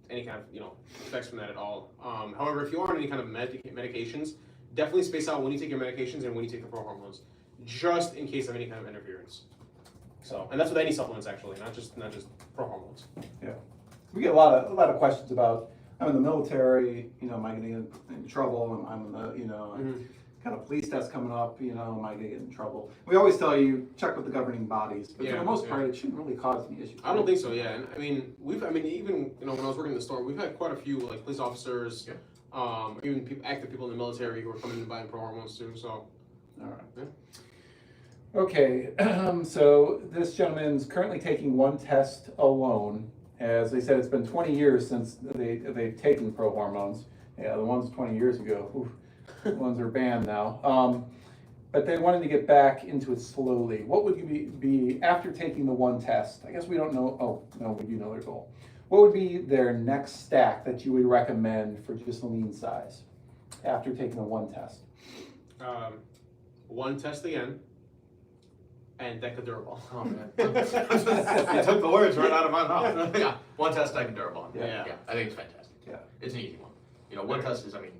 effects from that at all. However, if you are on any kind of medications, definitely space out when you take your medications and when you take the prohormones, just in case of any kind of interference. So, and that's with any supplements actually, not just prohormones. We get a lot of questions about, I'm in the military, am I getting in trouble? I'm in the, kind of police test coming up, am I gonna get in trouble? We always tell you, check with the governing bodies, but for Yeah, the most yeah. part, it shouldn't really cause any issues. I don't think so. Yeah, and I mean, even when I was working in the store, we've had quite a few like police officers, even active people in the military who are coming in buying prohormones too. So, All right. Yeah. Okay, so this gentleman's currently taking one test alone. As they said, it's been 20 years since they've taken prohormones. Yeah, the ones 20 years ago, oof, the ones are banned now. But they wanted to get back into it slowly. What would you be after taking the one test? I guess we don't know. Oh, no, we do know their goal. What would be their next stack that you would recommend for just lean size after taking the one test? one test again, and Deca Durable. Oh man. You took the words right out of my mouth. Yeah. One test I can durable. Yeah. Yeah. I think it's fantastic. Yeah. It's an easy one. One test is, again,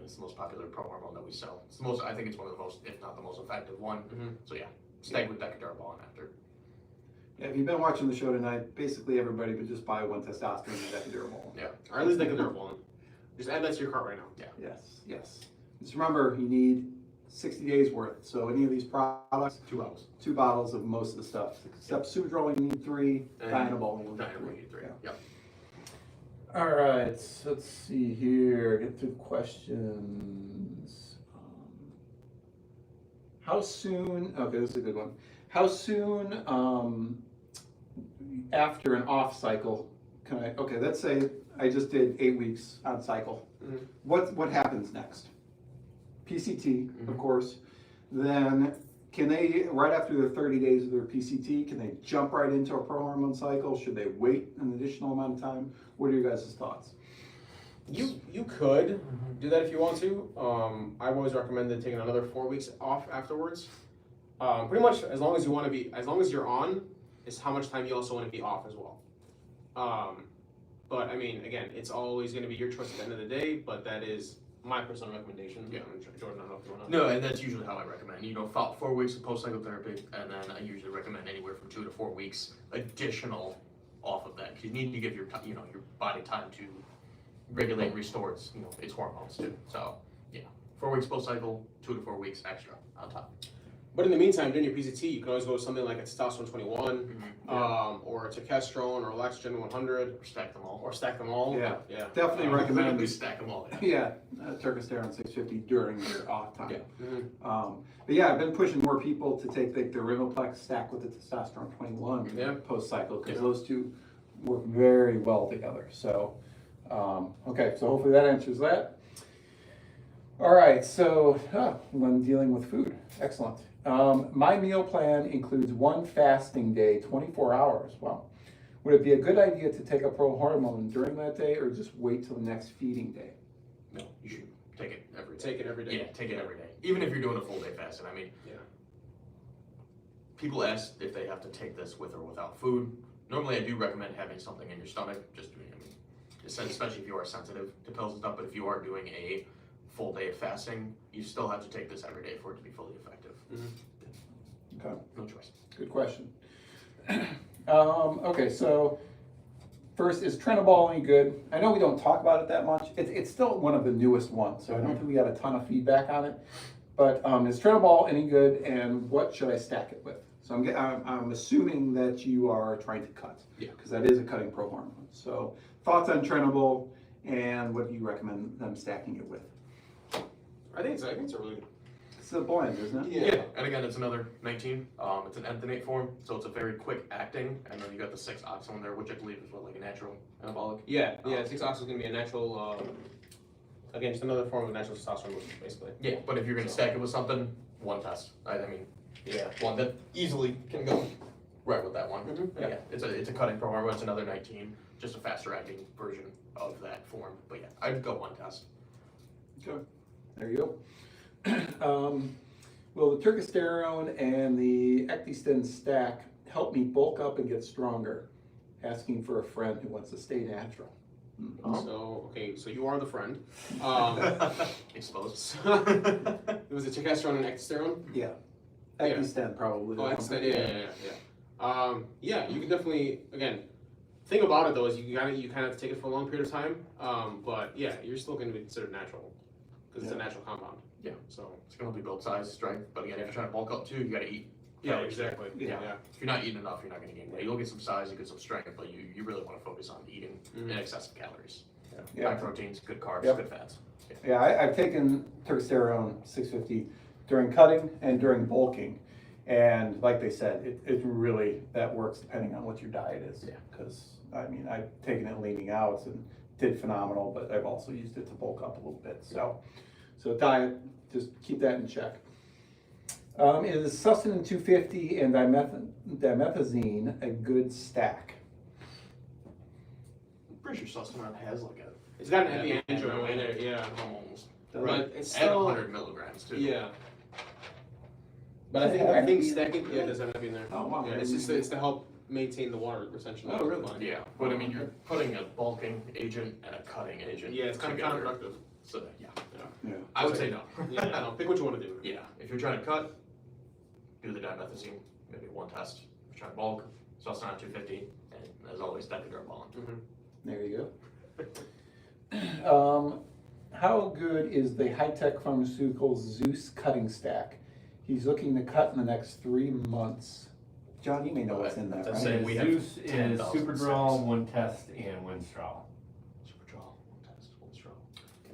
it's the most popular prohormone that we sell. It's the most, I think it's one of the most, if not the most effective one. So yeah, stay with Decadurable on after. Yeah, if you've been watching the show tonight, basically everybody would just buy one testosterone and Decadurable. Yeah. Or at least Deca Durable. Just add that to your cart right now. Yeah. Yes. Just remember, you need 60 days worth. So any of these products, 2 bottles. 2 bottles of most of the stuff. Except Superdraw, you need 3. And Dynabol, you need Dynamo 3. 83. Yeah. Yep. All right, let's see here. Get through the questions. How soon? Okay, this is a good one. How soon after an off cycle can I? Okay, let's say I just did 8 weeks on cycle. What happens next? PCT, of course. Then can they, right after their 30 days of their PCT, can they jump right into a prohormone cycle? Should they wait an additional amount of time? What are your guys' thoughts? You could do that if you want to. I've always recommended taking another 4 weeks off afterwards. Pretty much as long as you want to be, as long as you're on, is how much time you also want to be off as well. But I mean, again, it's always going to be your choice at the end of the day. But that is my personal recommendation. Yeah. Jordan, I don't know if you want to. No, and that's usually how I recommend. 4 weeks of post-psychotherapy, and then I usually recommend anywhere from 2 to 4 weeks additional off of that. Because you need to give your body time to regulate and restore its, its hormones too. So, yeah, 4 weeks post cycle, 2 to 4 weeks extra on top. But in the meantime, during your PCT, you can always go with something like a testosterone 21, or a testosterone, or a estrogen 100, Or stack them all. or stack them all. Yeah. Yeah. Definitely recommend We stack them all. yeah, Turkisterone 650 during your off time. Yeah. Mhm. But yeah, I've been pushing more people to take the Rimoplex stack with the testosterone 21 Yeah. post cycle because Yeah. those two work very well together. So, okay, so hopefully that answers that. All right, so when dealing with food, excellent. My meal plan includes one fasting day, 24 hours. Wow. Would it be a good idea to take a Prohormone during that day or just wait till the next feeding day? No, you should take it every day. Take it every day. Yeah, take it every day. Even if you're doing a full day fasting. I mean, Yeah. people ask if they have to take this with or without food. Normally, I do recommend having something in your stomach, especially if you are sensitive to pills and stuff. But if you are doing a full day of fasting, you still have to take this every day for it to be fully effective. Okay. No choice. Good question. Okay, so first, is Trenbol any good? I know we don't talk about it that much. It's still one of the newest ones, so I don't think we got a ton of feedback on it. But is Trenbol any good, and what should I stack it with? So I'm assuming that you are trying to cut, Yeah. because that is a cutting prohormone. So thoughts on Trenbol, and what do you recommend them stacking it with? I think it's a really good. It's a blend, isn't it? Yeah, and again, it's another 19. It's an enthanate form, so it's a very quick acting. And then you got the 6-oxyl in there, which I believe is like a natural anabolic. Yeah, 6-oxyl is going to be a natural, again, just another form of natural testosterone, basically. Yeah, but if you're gonna stack it with something, one test. I mean, yeah, one that easily can go right with that one. Yeah, it's a cutting prohormone. It's another 19, just a faster acting version of that form. But yeah, I'd go one test. Okay, there you go. Will the Turkisterone and the Ecdystin stack help me bulk up and get stronger? Asking for a friend who wants to stay natural. So, okay, so you are the friend. Exposed. It was a testosterone and ectosterone? Yeah, Ecdystin probably. Oh, yeah. Yeah, you can definitely, again, thing about it though is you kind of have to take it for a long period of time. But yeah, you're still going to be considered natural because it's a natural compound. Yeah, so it's gonna be build size, strength, but again, if you're trying to bulk up too, you gotta eat. Yeah, exactly. Yeah. If you're not eating enough, you're not gonna gain weight. You'll get some size, you get some strength, but you really wanna focus on eating in excess of calories. High proteins, good carbs, Yep. good fats. Yeah, I've taken Turkisterone 650 during cutting and during bulking. And like they said, it really, that works depending on what your diet is. Yeah. Because, I mean, I've taken it leaning out and did phenomenal, but I've also used it to bulk up a little bit. So diet, just keep that in check. Is Sustanon 250 and dimethazine a good stack? I'm pretty sure Sustanon has like a. It's got an epi-andro in it, yeah. Almost. But it's And still 100 milligrams too. Yeah. But Does it have I think epi in stacking, there? yeah, there's an epi in there. Oh, wow. Yeah, it's to help maintain the water retention. Oh, really? Yeah, but I mean, you're putting a bulking agent and a cutting agent. Yeah, it's kind of together. counterproductive. So yeah, Yeah. I would say no. Yeah, no, pick what you want to do. Yeah, if you're trying to cut, do the dimethazine, maybe one test. If you're trying to bulk, Sustanon 250, and as always, Deca. There you go. How good is the Hightech Pharmaceuticals Zeus cutting stack? He's looking to cut in the next 3 months. John, you may know what's in that, That's right? it. we have Zeus is 10,000 Superdraw, steps. one test, and one straw. Superdraw, one test, one straw.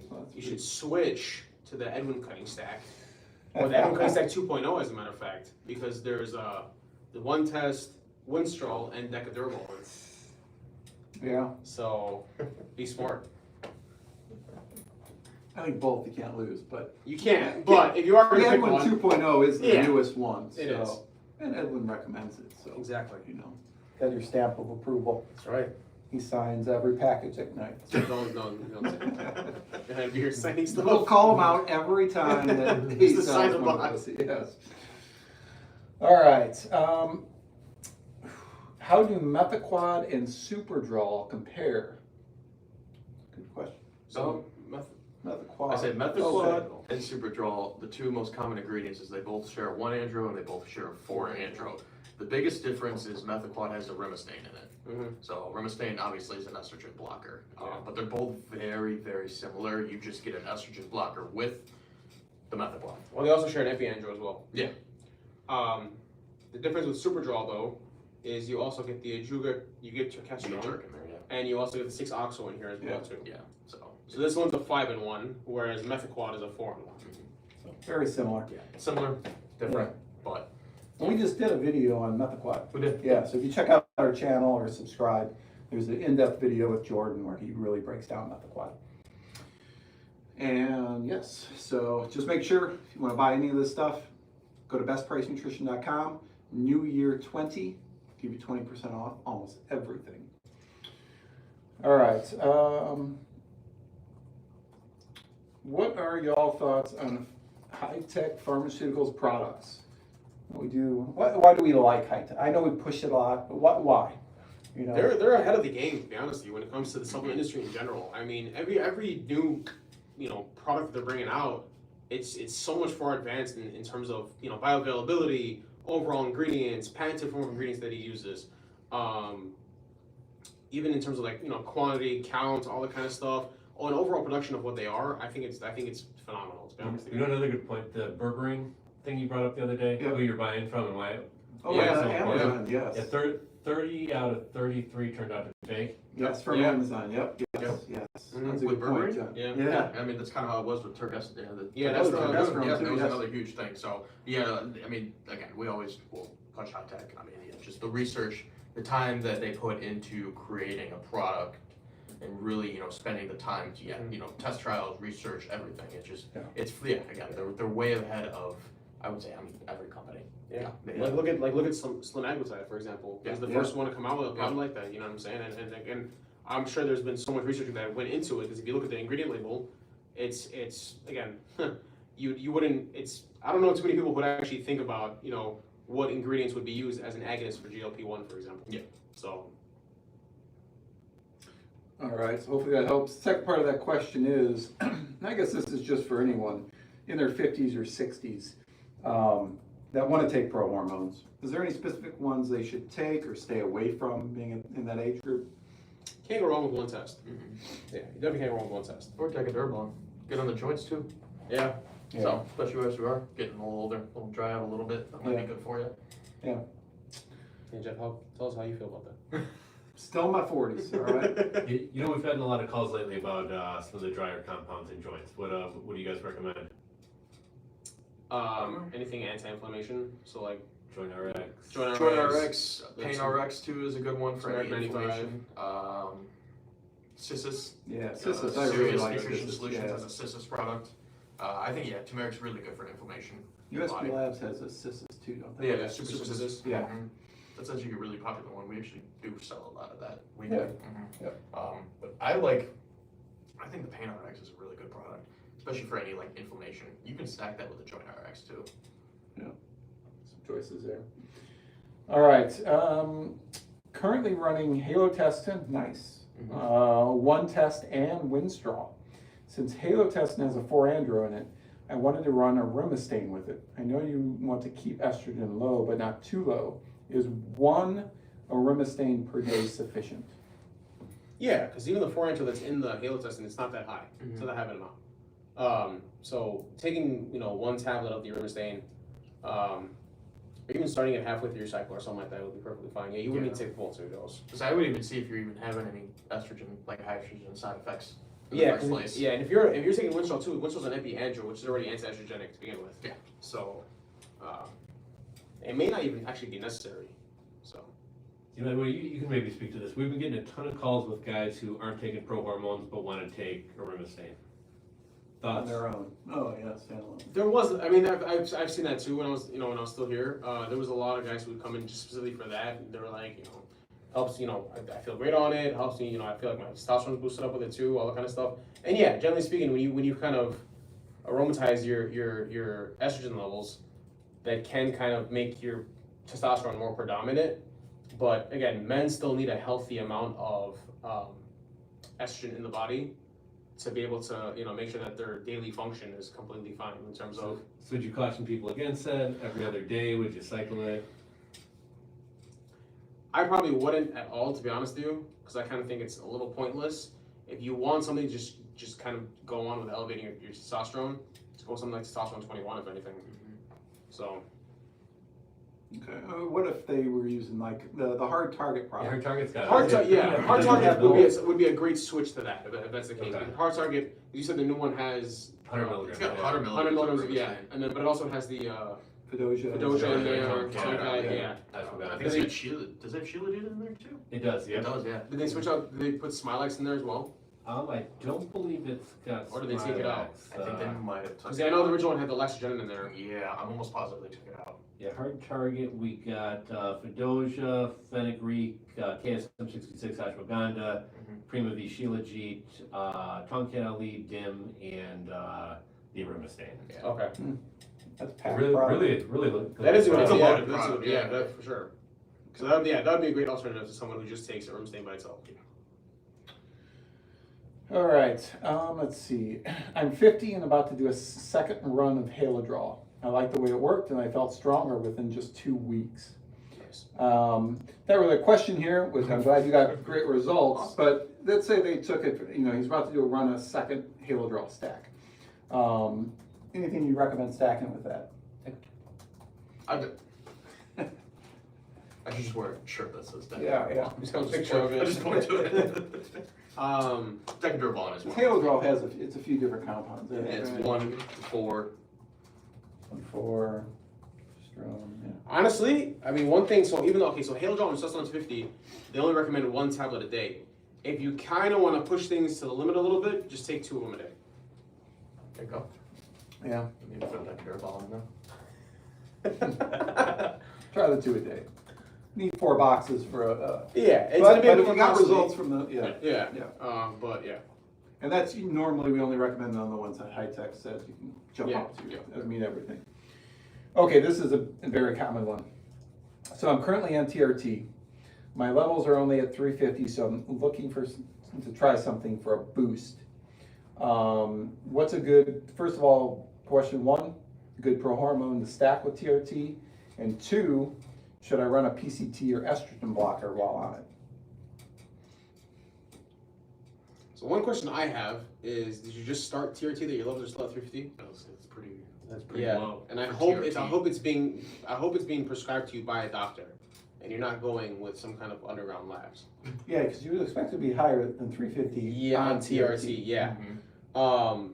Well, that's You pretty- should switch to the Edwin cutting stack, or the Edwin cutting stack 2.0, as a matter of fact, because there's the one test, Winstrol, and Decadermal. Yeah, So be smart. I think both you can't lose, but You can, but if you are the going to pick Edwin one, 2.0 is the Yeah. newest one. It so, is. And Edwin recommends it, so, exactly. you know, got your stamp of approval. That's right. He signs every package at night. Don't say that. You're signing stuff. We'll call him out every time that he Just to sign sells the one of box. us, yes. All right, how do Methaquad and Superdraw compare? Good question. So, Methaquad. I said Okay. Methaquad and Superdraw, the two most common ingredients is they both share 1 andro and they both share 4 andro. The biggest difference is Methaquat has aromatase in it. Mhm. So aromatase obviously is an estrogen blocker, Yeah. but they're both very, very similar. You just get an estrogen blocker with the Methaquat. Well, they also share an epiandro as well. Yeah. The difference with Superdraw though is you also get the ajuga, you get your You get testosterone, jerk in there, yeah. and you also get the 6-oxo in here as well too. Yeah. So So this one's a 5-in-1, whereas Methaquat is a 4-in-1. Very similar. yeah, similar, different, but We just did a video on Methaquat. we did. Yeah, so if you check out our channel or subscribe, there's an in-depth video with Jordan where he really breaks down Methaquat. And yes, so just make sure if you want to buy any of this stuff, go to BestPriceNutrition.com. New Year 20, give you 20% off almost everything. All right. What are y'all thoughts on Hightech Pharmaceuticals products? We do. Why do we like Hightech? I know we push it a lot, but why? You know, They're ahead of the game, to be honest with you, when it comes to the supplement industry in general. I mean, every new product that they're bringing out, it's so much far advanced in terms of bioavailability, overall ingredients, patented form of ingredients that he uses, even in terms of quantity, count, all that kind of stuff. And overall production of what they are, I think it's phenomenal, to be honest with You you. know another good point, the berberine thing you brought up the other day, Yeah. who you're buying from and why? oh Yeah, yeah, so Amazon, yes. Yeah, 30 out of 33 turned out to be fake. Yes, from Yeah. Amazon. Yep. Yes. Yes. Mhm. That's a With good point, Burberry? John. Yeah. Yeah. I mean, that's kind of how it was with Turkestan. Yeah, that's Turkestan, what- that's what I'm yeah, saying, that was yes. another huge thing. So yeah, I mean, again, we always will push high tech. I mean, just the research, the time that they put into creating a product, and really, spending the time to test trials, research, everything. It's just, Yeah. again, they're way ahead of, I would say, every company. Yeah. They- Look at Slim Aglutide, for example. He's the Yeah. first one to come out with a product like that. You know what I'm saying? And again, I'm sure there's been so much research that went into it because if you look at the ingredient label, it's again, you wouldn't. I don't know too many people would actually think about what ingredients would be used as an agonist for GLP-1, for example. Yeah. So All right, so hopefully that helps. Second part of that question is, and I guess this is just for anyone in their 50s or 60s that want to take prohormones. Is there any specific ones they should take or stay away from being in that age group? can't go wrong with one test. Mhm. Yeah, you definitely can't go wrong with one test. Or take a Derbon. Get on the joints too. Yeah. So, especially as we are getting a little older, a little dry out a little bit, that might Yeah. be good for you. Hey Jeff, tell us how you feel about that. Still in my 40s, all right? We've gotten a lot of calls lately about some of the drier compounds in joints. What do you guys recommend? Anything anti-inflammation, so like Joint RX. Joint Joint RX, RX, Pain that's- RX too is a good one for any Turmeric 95. inflammation. Cissus. Yeah, Cissus, I really Serious like Nutrition Cissus. Solutions Yeah. has a Cissus product. I think turmeric's really good for inflammation. USP Labs has a Cissus too, don't they? Yeah, Yeah, Super Super Cissus. Cissus. Yeah. Mhm. That's actually a really popular one. We actually do sell a lot of that. We Yeah. do. Yeah. But I think the Pain RX is a really good product, especially for any inflammation. You can stack that with the Joint RX too. Some choices there. All right, currently running Halo Testin, nice. One Test and Winstraw. Since Halo Testin has a 4-andro in it, I wanted to run a aromatase with it. I know you want to keep estrogen low, but not too low. Is one aromatase per day sufficient? Yeah, because even the 4-andro that's in the Halo testing, it's not that high. It's not that high of an amount. So taking one tablet of the aromatase, or even starting it halfway through your cycle or something like that would be perfectly fine. Yeah, you wouldn't need to take the full 2 dose. Because I would even see if you're even having any estrogen, high estrogen side effects. In Yeah, the first place. yeah, and if you're taking Winstraw too, Winstraw's an epiandro, which is already anti-estrogenic to begin with. Yeah. So it may not even actually be necessary. So You can maybe speak to this. We've been getting a ton of calls with guys who aren't taking prohormones but want to take aromatase. On Thoughts? their own. Oh, yeah, standalone. there was, I mean, I've seen that too when I was when I was still here. There was a lot of guys who would come in just specifically for that. They were like, helps, I feel great on it. Helps me, I feel like my testosterone's boosted up with it too. All that kind of stuff. And yeah, generally speaking, when you kind of aromatize your estrogen levels, that can kind of make your testosterone more predominant. But again, men still need a healthy amount of estrogen in the body to be able to, make sure that their daily function is completely fine in terms of. So would you caution people against that? Every other day, would you cycle it? I probably wouldn't at all, to be honest with you, because I kind of think it's a little pointless. If you want something to just kind of go on with elevating your testosterone, just go something like testosterone 21, if anything. So. Okay. What if they were using like the hard target Yeah, product? Hard Target's got Hard target no would be a great switch to that, if that's the case. Okay. Hard target, you said the new one has 100 milligrams. It's got 100 100 milligrams. milligrams, yeah, and then but it also has the Fedosha. Fedosha in there, Yeah, Tonkai, yeah. yeah. I forgot. I think it's got Sheila. Does it have Sheila dude in there too? It does, yeah. It does, yeah. Did they switch out? Did they put Smilex in there as well? I don't believe it's got. Or did they take it out? I think they might have. Because I know the original one had the estrogen in there. Yeah, I'm almost positive they took it out. Yeah, Hard Target, we got Fedosha, Fenugreek, KSM66, Ashwagandha, Prima V Shilajit, Tonkat Ali, Dim, and the Arimistane. Yeah. Okay. That's packed Really, product. really look good. That is a good It's a idea. loaded That's product, yeah, yeah. that for sure. So that would be a great alternative to someone who just takes Arimistane by itself. All right, let's see. I'm 50 and about to do a second run of Halodral. I liked the way it worked and I felt stronger within just 2 weeks. Nice. Not really a question here, which I'm glad you got great results, but let's say they took it, he's about to run a second Halodral stack. Anything you recommend stacking with that? I should just wear a shirt that says that. Yeah. Just got a picture of it. I just point to it. Decadurable is one. Halodral has it's a few different compounds. Yeah, it's right? 1 to 4. 1,4, strong, yeah. Honestly, I mean, one thing, so even though, so Halodral and Sustanon 250, they only recommend 1 tablet a day. If you kind of want to push things to the limit a little bit, just take 2 of them a day. There you go. Yeah. Maybe put Decadurable in there. Try the 2 a day. Need 4 boxes for a. Yeah, it's But gonna be a if bit you got costly. results from the, yeah. Yeah. But yeah. And that's, normally we only recommend on the ones that Hightech says you can jump Yeah, up to. yeah. Doesn't mean everything. Okay, this is a very common one. So I'm currently on TRT. My levels are only at 350, so I'm looking to try something for a boost. What's a good, first of all, question 1, good prohormone to stack with TRT? And 2, should I run a PCT or estrogen blocker while on it? So one question I have is, did you just start TRT that your levels are still at 350? That's pretty Yeah, low. and I for hope TRT. it's being prescribed to you by a doctor, and you're not going with some kind of underground labs. Yeah, because you would expect it to be higher than 350 Yeah, on TRT. Yeah. Mhm.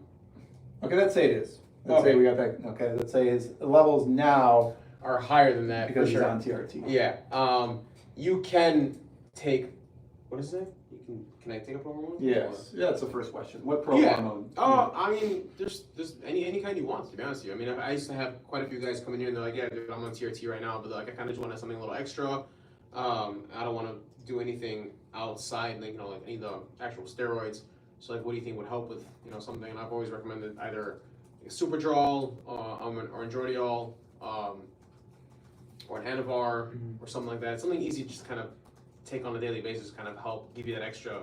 Okay, let's say it is. Let's say Okay. we got that. Okay, let's say his levels now Are higher than that because for he's sure. on TRT. Yeah. You can take. What is it? You can I take a prohormone? Yes. Yeah, that's the first question. What Yeah. prohormone? I mean, there's any kind you want, to be honest with you. I mean, I used to have quite a few guys come in here and they're like, yeah, dude, I'm on TRT right now, but like I kind of just want something a little extra. I don't want to do anything outside, like like any of the actual steroids. So like, what do you think would help with something? And I've always recommended either Superdraw, or Androdiol, or an Anavar, or something like that. Something easy, to just kind of take on a daily basis, kind of help give you that extra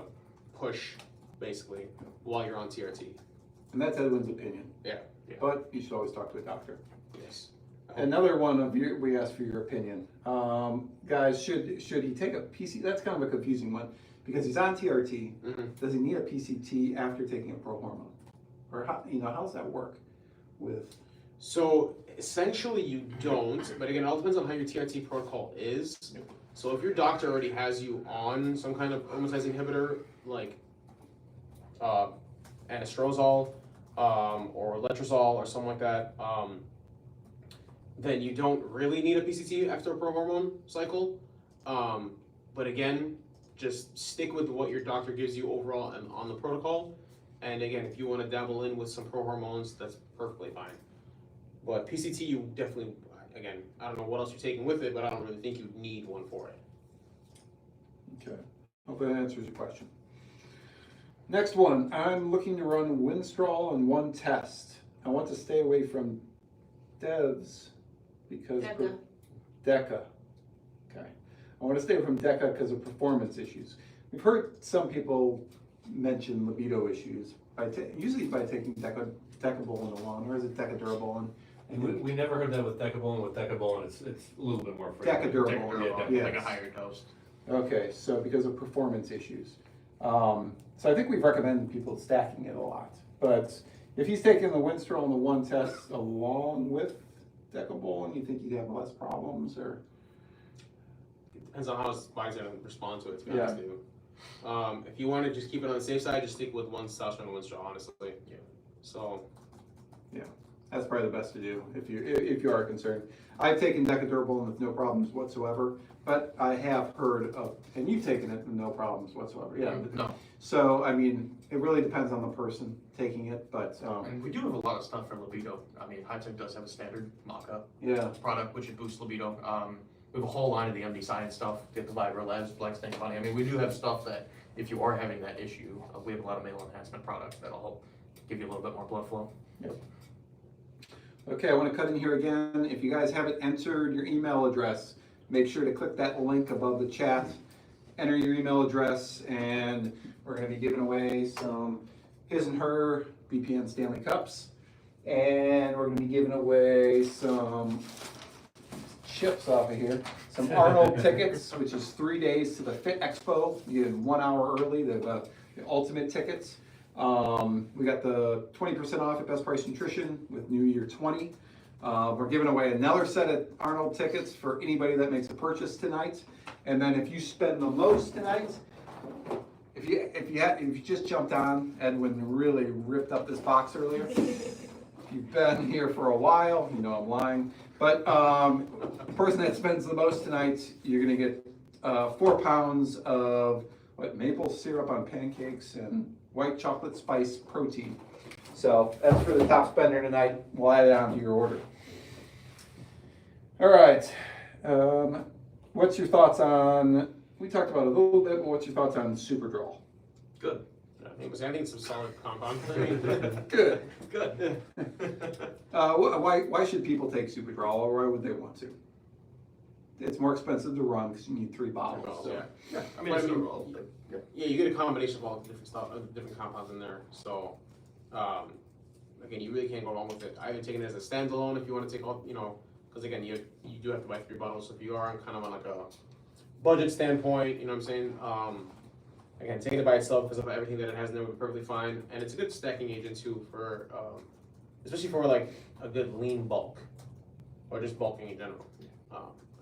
push, basically, while you're on TRT. And that's Edwin's opinion. Yeah. But you should always talk to a doctor. Yes. Another one of your, we asked for your opinion. Guys, should he take a PC? That's kind of a confusing one because he's on TRT. Mhm. Does he need a PCT after taking a prohormone? Or how does that work with? So essentially you don't, but again, it all depends on how your TRT protocol is. So if your doctor already has you on some kind of aromatase inhibitor, like anastrozole, or letrozole or something like that, then you don't really need a PCT after a prohormone cycle. But again, just stick with what your doctor gives you overall and on the protocol. And again, if you want to dabble in with some prohormones, that's perfectly fine. But PCT, you definitely, again, I don't know what else you're taking with it, but I don't really think you need one for it. Okay, hope that answers your question. Next one, I'm looking to run Winstrol and one test. I want to stay away from devs because Deca. Deca. Okay, I want to stay away from Deca because of performance issues. We've heard some people mention libido issues usually by taking Decabolin alone, or is it Decadurable? We never heard that with Decabolin. With Decabolin, it's a little bit more frequent. Decadurable. Decadurable, Yes. like a higher dose. Okay, so because of performance issues. So I think we've recommended people stacking it a lot. But if he's taking the Winstrol and the one test along with Decabolin, you think he'd have less problems, or? Depends on how his body's gonna respond to it, to be honest with you. If you want to just keep it on the safe side, just stick with one testosterone and one straw, honestly. Yeah. So. Yeah, that's probably the best to do if you are concerned. I've taken Deca-Durable with no problems whatsoever, but I have heard of, and you've taken it with no problems whatsoever. Yeah. No. So I mean, it really depends on the person taking it, but And we do have a lot of stuff for libido. I mean, Hightech does have a standard mock-up yeah. product, which should boost libido. We have a whole line of the MD Science stuff, get the Viber Labs, Black Snake Bunny. I mean, we do have stuff that if you are having that issue, we have a lot of male enhancement products that'll help give you a little bit more blood flow. Yep. Okay, I want to cut in here again. If you guys haven't entered your email address, make sure to click that link above the chat. Enter your email address, and we're going to be giving away some his and her BPN Stanley Cups. And we're going to be giving away some chips off of here. Some Arnold tickets, which is 3 days to the Fit Expo. You get 1 hour early, the ultimate tickets. We got the 20% off at Best Price Nutrition with New Year 20. We're giving away another set of Arnold tickets for anybody that makes a purchase tonight. And then if you spend the most tonight, if you just jumped on, Edwin really ripped up this box earlier. If you've been here for a while, you know I'm lying. But the person that spends the most tonight, you're gonna get 4 pounds of maple syrup on pancakes and white chocolate spice protein. So that's for the top spender tonight. We'll add it on to your order. All right. What's your thoughts on, we talked about it a little bit, but what's your thoughts on Superdraw? Good. I think it's a solid compound. Good. Good. Why should people take Superdraw, or why would they want to? It's more expensive to run because you need 3 bottles. So. Yeah. I mean, But it's I mean, all, Yeah, you get a combination of all the different stuff, different compounds in there. So, again, you really can't go wrong with it. Either taking it as a standalone if you want to take all, because again, you do have to buy 3 bottles. So if you are kind of on like a budget standpoint, you know what I'm saying? Again, taking it by itself because of everything that it has in there would be perfectly fine. And it's a good stacking agent too for, especially for like a good lean bulk or just bulking in general.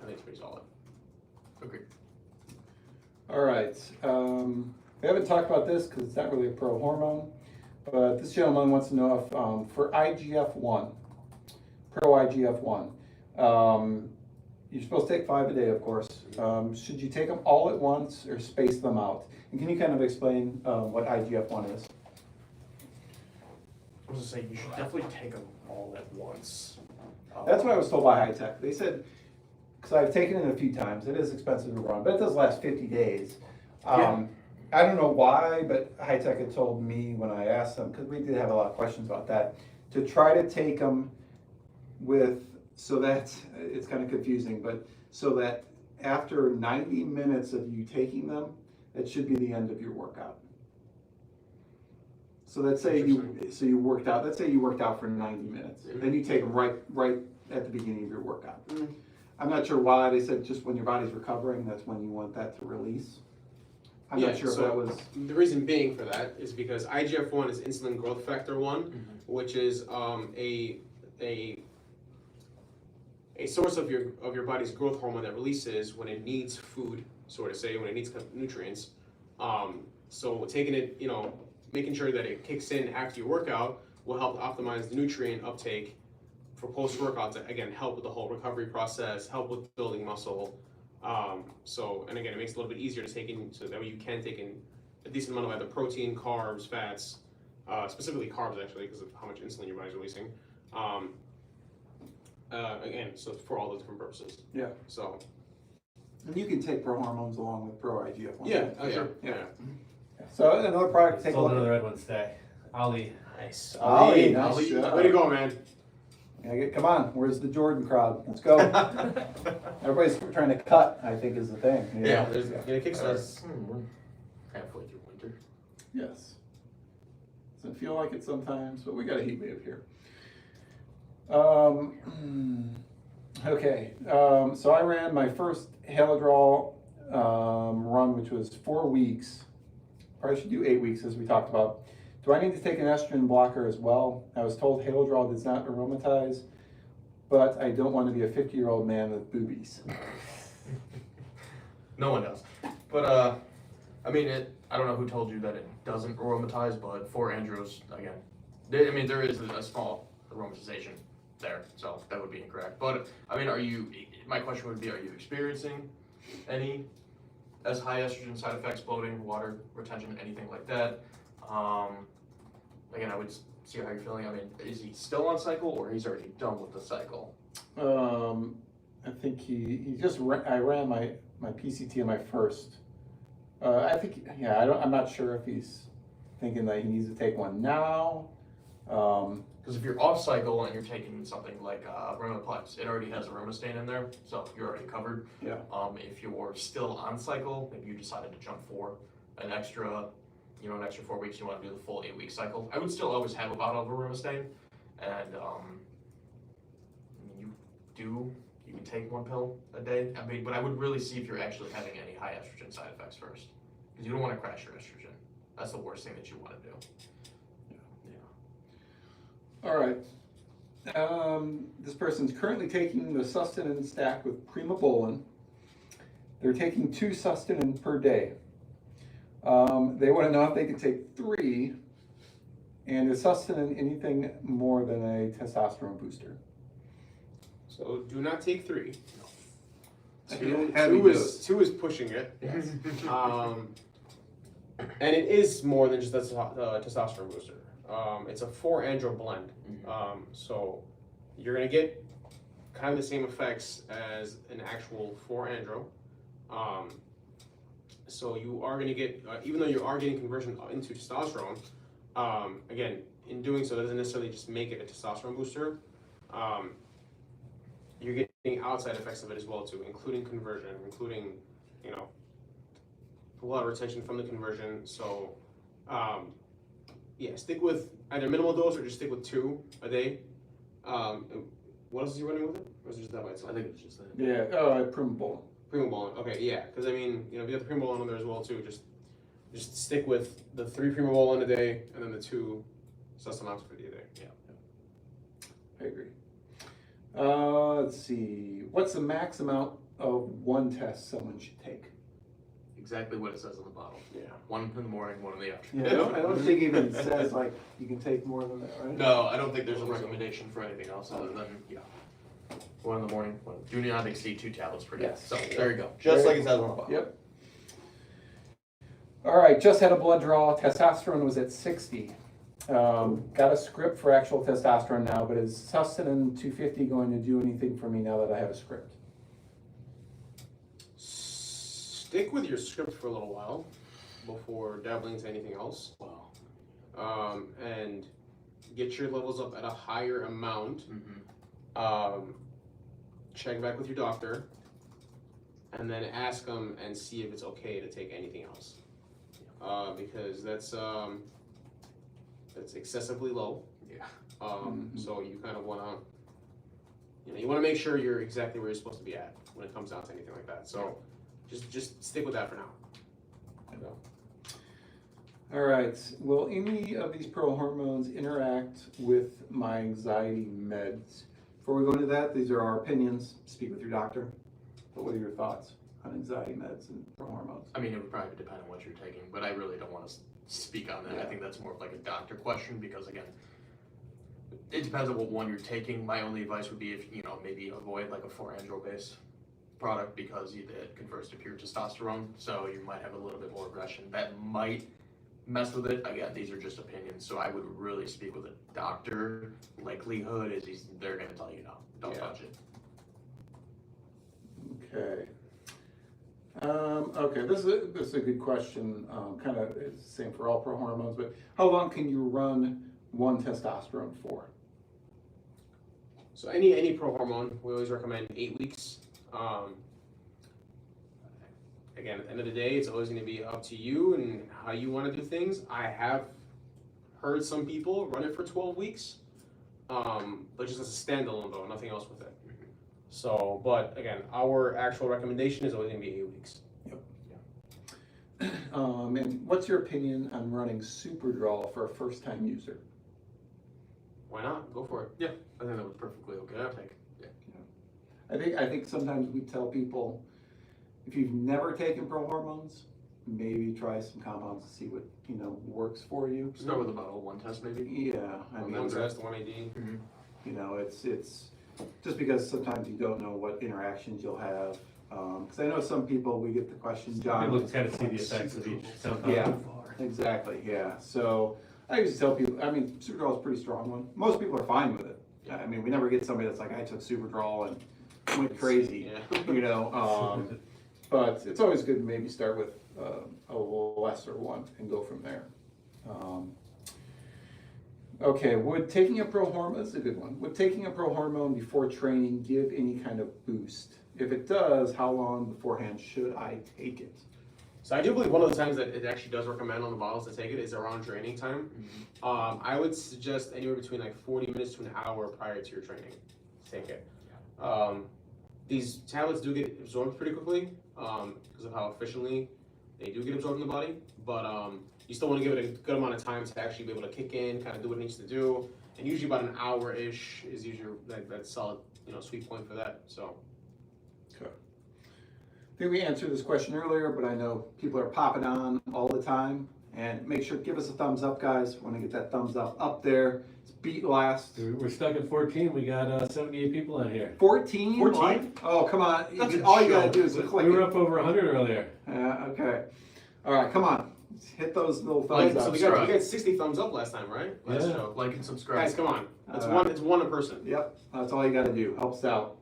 I think it's pretty solid. Agreed. All right. We haven't talked about this because it's not really a pro-hormone, but this gentleman wants to know if for IGF1, pro-IGF1, you're supposed to take 5 a day, of course. Should you take them all at once or space them out? And can you kind of explain what IGF1 is? I was gonna say, you should definitely take them all at once. That's what I was told by Hightech. They said, because I've taken it a few times, it is expensive to run, but it does last 50 days. Yeah. I don't know why, but Hightech had told me when I asked them, because we did have a lot of questions about that, to try to take them with, so that, it's kind of confusing, but so that after 90 minutes of you taking them, that should be the end of your workout. So let's say you worked out, let's say you worked out for 90 minutes, then you take them right at the beginning of your workout. Mm-hmm. I'm not sure why, they said just when your body's recovering, that's when you want that to release. I'm not sure if that was. The reason being for that is because IGF-1 is insulin growth factor 1, which is a source of your body's growth hormone that releases when it needs food, sort of say, when it needs nutrients. So taking it, making sure that it kicks in after your workout will help optimize the nutrient uptake for post-workout to, again, help with the whole recovery process, help with building muscle. And again, it makes it a little bit easier to take in, so that way you can take in a decent amount of either protein, carbs, fats, specifically carbs actually, because of how much insulin your body's releasing. Again, so for all those different purposes. Yeah. So. And you can take pro-hormones along with pro-IGF1. Yeah, Sure. yeah. So another product, take a Sold look. another red one stack. Ali. Nice. Ali, nice nice job. way to go, man. Come on, where's the Jordan crowd? Let's go. Everybody's trying to cut, I think, is the thing. Yeah, There's a kickstart. We're halfway through winter. Yes. Doesn't feel like it sometimes, but we got a heat wave here. Okay, so I ran my first Halodrol run, which was 4 weeks. Probably should do 8 weeks, as we talked about. Do I need to take an estrogen blocker as well? I was told Halodral does not aromatize, but I don't want to be a 50-year-old man with boobies. No one does. But, I mean, I don't know who told you that it doesn't aromatize, but for andros, again, there is a small aromatization there, so that would be incorrect. But, I mean, my question would be, are you experiencing any as high estrogen side effects, bloating, water retention, anything like that? Again, I would see how you're feeling. I mean, is he still on cycle or he's already done with the cycle? I think I ran my PCT on my first. I'm not sure if he's thinking that he needs to take one now. Because if you're off cycle and you're taking something like Remiplex, it already has a Romastain in there, so you're already covered. Yeah. If you're still on cycle, maybe you decided to jump for an extra 4 weeks, you want to do the full 8-week cycle. I would still always have a bottle of Romastain, and you can take 1 pill a day. I mean, but I would really see if you're actually having any high estrogen side effects first, because you don't want to crash your estrogen. That's the worst thing that you want to do. All right. This person's currently taking the Sustanon stack with Primobolan. They're taking 2 Sustanon per day. They want to know if they can take 3, and is Sustanon anything more than a testosterone booster? So do not take 3. Heavy dose. 2 is pushing it. Yes. And it is more than just a testosterone booster. It's a 4-andro blend. So you're going to get kind of the same effects as an actual 4-andro. So you are going to get, even though you are getting conversion into testosterone, again, in doing so, it doesn't necessarily just make it a testosterone booster. You're getting outside effects of it as well too, including conversion, including, a lot of retention from the conversion. So, stick with either minimal dose or just stick with 2 a day. What else is he running with it? Or is it just that by itself? I think it's just that. Yeah, Primobolan. Primobolan, okay, yeah, because I mean, if you have the Primobolan on there as well too, just stick with the 3 Primobolan a day and then the 2 Sustanon per day a day. Yeah. I agree. Let's see. What's the max amount of one test someone should take? Exactly what it says on the bottle. Yeah. 1 in the morning, 1 in the afternoon. Yeah, I don't think it even says like you can take more than that, right? No, I don't think there's a recommendation for anything else other than 1 in the morning. Do not exceed 2 tablets per day. Yes. So there you go. Just like it says on the bottle. Yep. All right, just had a blood draw. Testosterone was at 60. Got a script for actual testosterone now, but is Sustanon 250 going to do anything for me now that I have a script? Stick with your script for a little while before dabbling into anything else. Wow. And get your levels up at a higher amount. Check back with your doctor, and then ask them and see if it's okay to take anything else. Because that's excessively low. Yeah. So you kind of want to, you want to make sure you're exactly where you're supposed to be at when it comes down to anything like that. So just stick with that for now. All right. Will any of these prohormones interact with my anxiety meds? Before we go into that, these are our opinions. Speak with your doctor. But what are your thoughts on anxiety meds and prohormones? I mean, it would probably depend on what you're taking, but I really don't want to speak on that. I think that's more of like a doctor question because, again, it depends on what one you're taking. My only advice would be if, maybe avoid like a 4-andro based product because it converts to pure testosterone, so you might have a little bit more aggression. That might mess with it. Again, these are just opinions, so I would really speak with a doctor. Likelihood is they're going to tell you no, don't touch it. Okay. Okay, this is a good question. Kind of it's the same for all prohormones, but how long can you run one testosterone for? So any prohormone, we always recommend 8 weeks. Again, at the end of the day, it's always going to be up to you and how you want to do things. I have heard some people run it for 12 weeks, but just as a standalone though, nothing else with it. So, but again, our actual recommendation is always going to be 8 weeks. Yep. And what's your opinion on running Superdraw for a first-time user? Why not? Go for it. Yeah, I think that was perfectly okay to take. I think sometimes we tell people, if you've never taken Prohormones, maybe try some compounds to see what, works for you. Start with about a one test maybe. Yeah, I mean, One test, one AD. it's just because sometimes you don't know what interactions you'll have. Because I know some people, we get the question, John. People kind of see the effects of each compound. Yeah, exactly, yeah. So I used to tell people, I mean, Superdraw is a pretty strong one. Most people are fine with it. I mean, we never get somebody that's like, I took Superdraw and went crazy, Yeah. But it's always good to maybe start with a lesser one and go from there. Okay, would taking a prohormone, that's a good one. Would taking a prohormone before training give any kind of boost? If it does, how long beforehand should I take it? So I do believe one of the times that it actually does recommend on the bottles to take it is around training time. I would suggest anywhere between like 40 minutes to an hour prior to your training to take it. These tablets do get absorbed pretty quickly because of how efficiently they do get absorbed in the body, but you still want to give it a good amount of time to actually be able to kick in, kind of do what it needs to do, and usually about an hour-ish is usually that solid, sweet point for that. So. I think we answered this question earlier, but I know people are popping on all the time. And make sure to give us a thumbs up, guys. Want to get that thumbs up there. It's beat last. We're stuck at 14. We got 78 people on here. 14? 14? Like? Oh, come on. That's All a you got to joke. do is click We were it. up over 100 earlier. Okay. All right, come on. Hit those little thumbs So up. we got 60 thumbs up last time, right? Last Yeah. show, like and subscribe. Guys, come on. It's one a person. Yep, that's all you got to do. Helps out.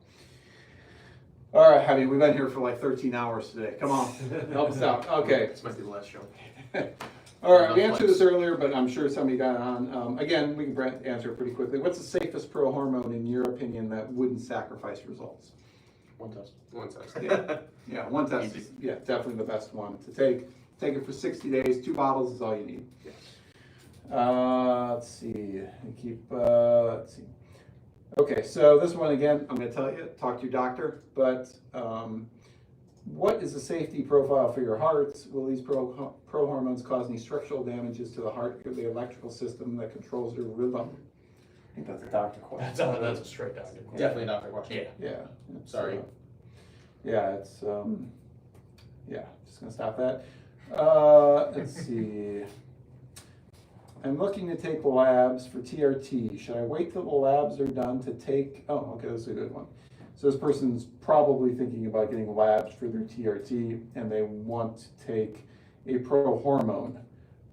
All right, Javi, we've been here for like 13 hours today. Come on, help us out. Okay. This might be the last show. All right, we answered this earlier, but I'm sure somebody got it on. Again, we can answer it pretty quickly. What's the safest prohormone in your opinion that wouldn't sacrifice results? One test. One test. Yeah, one test is definitely the best one to take. Take it for 60 days. 2 bottles is all you need. Yes. Let's see. Let's see. Okay, so this one again, I'm going to tell you, talk to your doctor, but what is the safety profile for your heart? Will these prohormones cause any structural damages to the heart or the electrical system that controls your rhythm? I think that's a doctor question. That's a straight doctor question. Definitely a doctor question. Yeah. Yeah. it's, Sorry. It's, just going to stop that. Let's see. I'm looking to take labs for TRT. Should I wait till the labs are done to take? Oh, okay, that's a good one. So this person's probably thinking about getting labs for their TRT and they want to take a prohormone.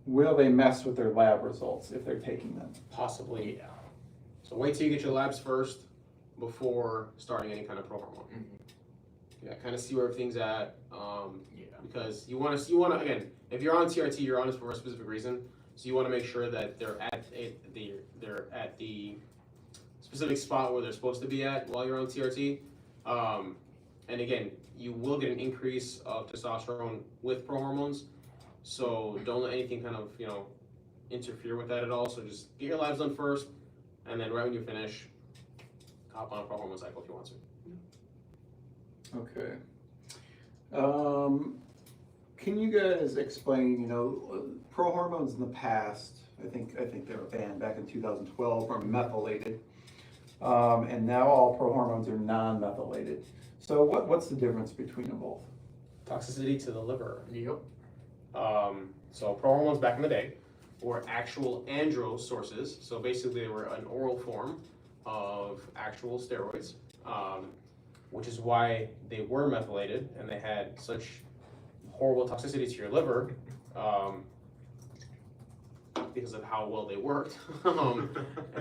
Will they mess with their lab results if they're taking them? Possibly. Yeah. So wait till you get your labs first before starting any kind of prohormone. Yeah, kind of see where everything's at. Because you want to again, if you're on TRT, you're on it for a specific reason. So you want to make sure that they're at the specific spot where they're supposed to be at while you're on TRT. And again, you will get an increase of testosterone with prohormones. So don't let anything kind of interfere with that at all. So just get your labs done first, and then right when you finish, hop on a prohormone cycle if you want to. Okay. Can you guys explain, prohormones in the past, I think they were banned back in 2012, were methylated. And now all prohormones are non-methylated. So what's the difference between them both? Toxicity to the liver. Yep. So prohormones back in the day were actual andro sources. So basically they were an oral form of actual steroids, which is why they were methylated and they had such horrible toxicity to your liver because of how well they worked and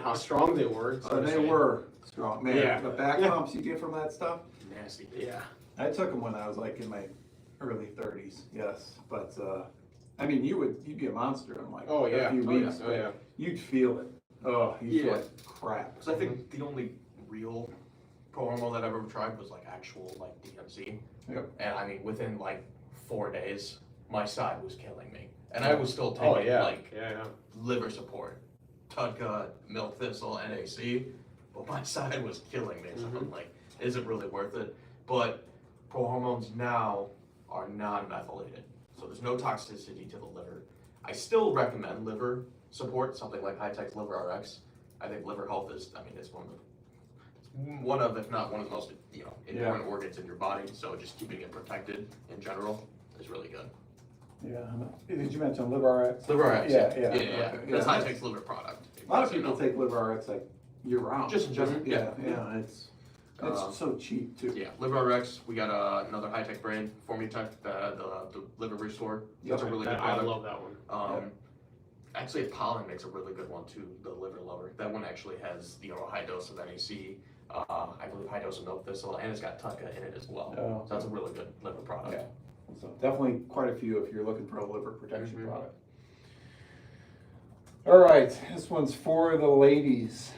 how strong they were. So they were strong. Man, Yeah. the back pumps you get from that stuff? Nasty. Yeah. I took them when I was like in my early 30s, yes. But, I mean, you'd be a monster in like Oh yeah. a few weeks. Oh yeah. You'd feel it. Oh, you'd feel Yeah. like crap. Because I think the only real prohormone that I've ever tried was like actual like DMC. Yep. And I mean, within like 4 days, my side was killing me. And I was still taking Oh yeah. like Yeah. liver support, Tudka, milk thistle, NAC, but my side was killing me. So I'm like, is it really worth it? But prohormones now are non-methylated. so there's no toxicity to the liver. I still recommend liver support, something like Hightech's Liver RX. I think liver health is, I mean, it's one of, if not one of the most, important organs in your body. So just keeping it protected in general is really good. Yeah. Did you mention Liver RX? Liver RX. Yeah. Okay. That's Hightech's liver product. A lot of people take Liver RX like year round. Just in general. Yeah. It's so cheap too. Yeah, Liver RX. We got another Hightech brand, Formitech, the liver restore. That's a really good I product. love that one. Actually, Pollen makes a really good one too, the liver lover. That one actually has a high dose of NAC, I believe high dose of milk thistle, and it's got Deca in it as well. Oh. So that's a really good liver product. Yeah. So definitely quite a few if you're looking for a liver protection product. All right, this one's for the ladies.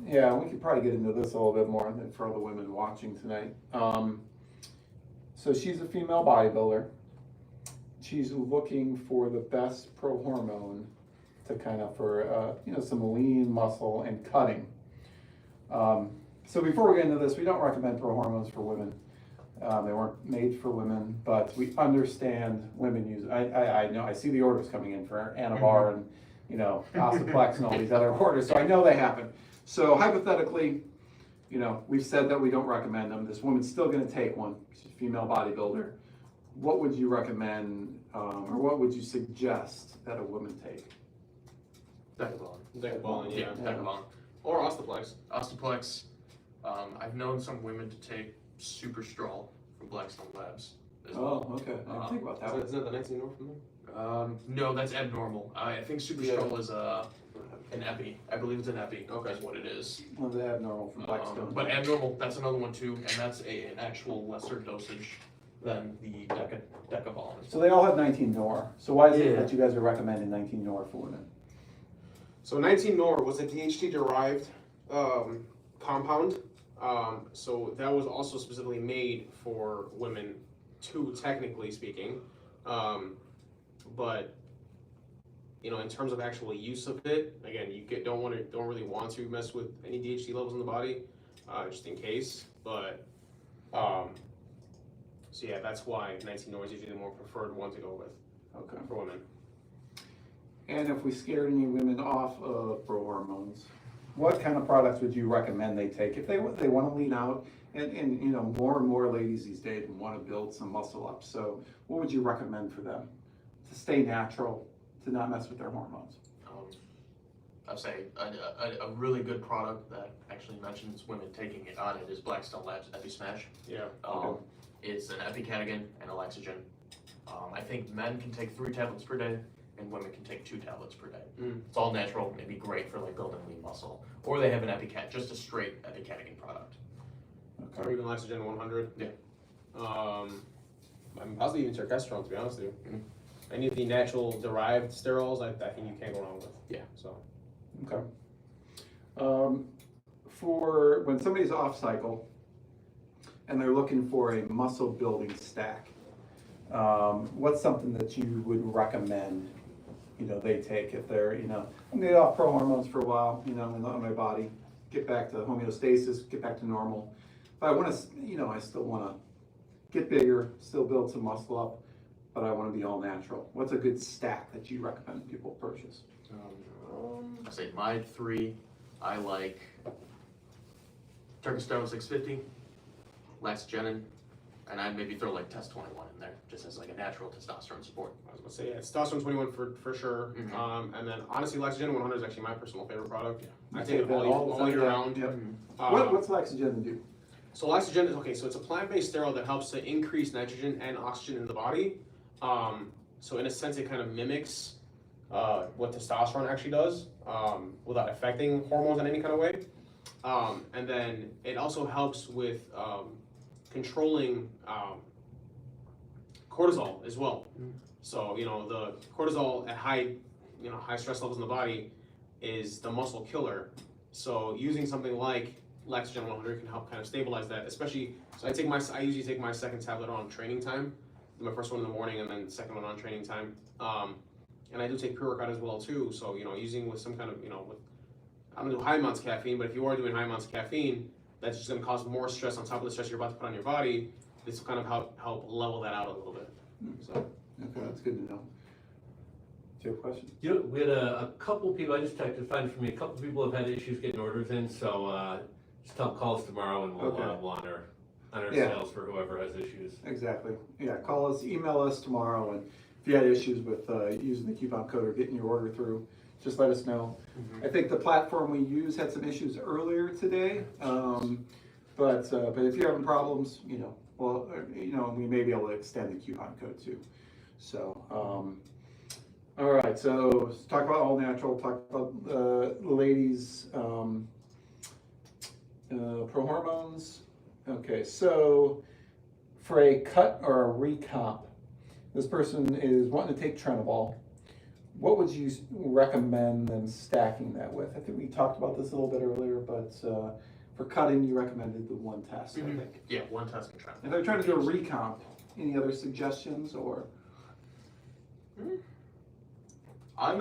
Yeah, we could probably get into this a little bit more than for all the women watching tonight. So she's a female bodybuilder. She's looking for the best Prohormone to kind of for some lean muscle and cutting. So before we get into this, we don't recommend Prohormones for women. They weren't made for women, but we understand women use. I know I see the orders coming in for Anavar and Ostaplex and all these other orders, so I know they happen. So hypothetically, we've said that we don't recommend them. This woman's still going to take one. She's a female bodybuilder. What would you recommend, or what would you suggest that a woman take? Decabon, yeah. Decabon. Or Ostaplex. Ostaplex. I've known some women to take Superdraw from Blackstone Labs as well. Oh, okay. I didn't think about that. Isn't that the 19 North from there? No, that's abnormal. I think Superdraw is an epi. I believe it's an epi. Okay. That's what it is. Well, the abnormal from Blackstone. But abnormal, that's another one too, and that's an actual lesser dosage than the Decabon. So they all have 19 NOR. So why is it Yeah. that you guys are recommending 19 NOR for women? So 19 NOR was a DHT-derived compound. So that was also specifically made for women too, technically speaking. But in terms of actual use of it, again, you don't really want to mess with any DHT levels in the body, just in case. But so yeah, that's why 19 NOR is usually the more preferred one to go with. Okay. For women. And if we scared any women off of Prohormones, what kind of products would you recommend they take if they want to lean out? And more and more ladies these days want to build some muscle up. So what would you recommend for them to stay natural, to not mess with their hormones? I'd say a really good product that actually mentions women taking it on it is Blackstone Labs Epi Smash. Yeah. It's an epicatagon and a lexogen. I think men can take 3 tablets per day, and women can take 2 tablets per day. It's all natural. It'd be great for building lean muscle. Or they have an epicat, just a straight epicatagon product. Okay. Or even Lexogen 100. Yeah. Possibly even testosterone, to be honest with you. Any of the natural derived sterols, I think you can't go wrong with. Yeah. So. Okay. For when somebody's off cycle and they're looking for a muscle building stack, what's something that you would recommend they take if they're I'm gonna get off Prohormones for a while, in my body, get back to homeostasis, get back to normal. But I want to, I still want to get bigger, still build some muscle up, but I want to be all natural. What's a good stack that you recommend people purchase? I say my 3, I like Testosterone 650, Lexogenin, and I'd maybe throw Test 21 in there, just as a natural testosterone support. I was going to say, yeah, testosterone 21 for sure. And then honestly, Lexogen 100 is actually my personal favorite product. I take it all year round. Yep. What's Lexogen do? So Lexogen is, so it's a plant-based steroid that helps to increase nitrogen and oxygen in the body. So in a sense, it kind of mimics what testosterone actually does without affecting hormones in any kind of way. And then it also helps with controlling cortisol as well. So, the cortisol at high stress levels in the body is the muscle killer. So using something like Lexogen 100 can help kind of stabilize that, especially, so I usually take my second tablet on training time, my first one in the morning and then the second one on training time. And I do take pre-workout as well too, so, using with some kind of, I don't do high amounts of caffeine, but if you are doing high amounts of caffeine, that's just gonna cause more stress on top of the stress you're about to put on your body. This will kind of help level that out a little bit, so. Okay, that's good to know. Do you have a question? You know, we had a couple people, I just checked to find for me, a couple people have had issues getting orders in, so just tell them call us tomorrow and we'll, Okay. we'll honor Yeah. sales for whoever has issues. Exactly. Yeah, call us, email us tomorrow, and if you had issues with using the coupon code or getting your order through, just let us know. I think the platform we use had some issues earlier today, but if you're having problems, well, we may be able to extend the coupon code too. So, all right. So let's talk about all natural. Talk about the ladies' prohormones. Okay, so for a cut or a recomp, this person is wanting to take Trenbol. What would you recommend them stacking that with? I think we talked about this a little bit earlier, but for cutting, you recommended the one test, I think. Yeah, one test can try. If they're trying to do a recomp, any other suggestions or? I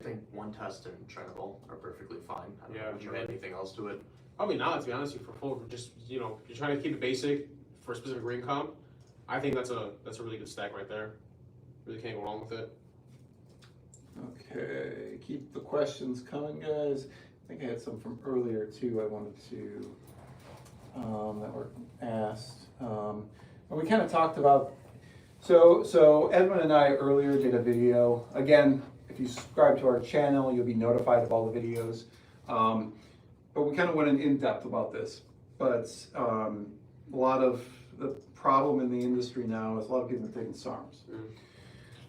think one test and Trenbol are perfectly fine. Would you add anything else to it? Probably not, to be honest with you, for full, just, you're trying to keep it basic for a specific ring comp. I think that's a really good stack right there. Really can't go wrong with it. Okay, keep the questions coming, guys. I think I had some from earlier too I wanted to, that were asked. And we kind of talked about, so Edwin and I earlier did a video. Again, if you subscribe to our channel, you'll be notified of all the videos. But we kind of went in depth about this. But a lot of the problem in the industry now is a lot of people are taking SARMs.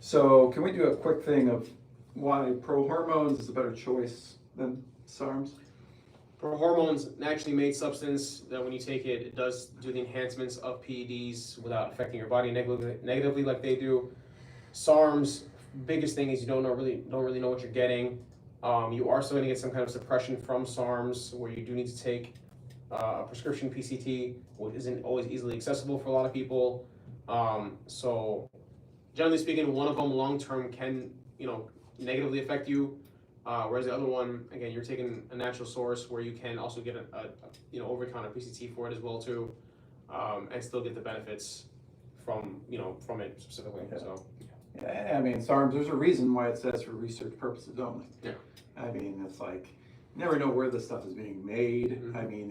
So can we do a quick thing of why Prohormones is a better choice than SARMs? Prohormone's naturally made substance that when you take it, it does do the enhancements of PEDs without affecting your body negatively like they do. SARMs, biggest thing is you don't really know what you're getting. You are still going to get some kind of suppression from SARMs where you do need to take a prescription PCT, which isn't always easily accessible for a lot of people. So generally speaking, one of them long-term can, negatively affect you. Whereas the other one, again, you're taking a natural source where you can also get a over-the-counter PCT for it as well too, and still get the benefits from it specifically. Yeah. So. Yeah, I mean, SARMs, there's a reason why it says for research purposes only. Yeah. I mean, it's like, you never know where this stuff is being made. Mm-hmm. I mean,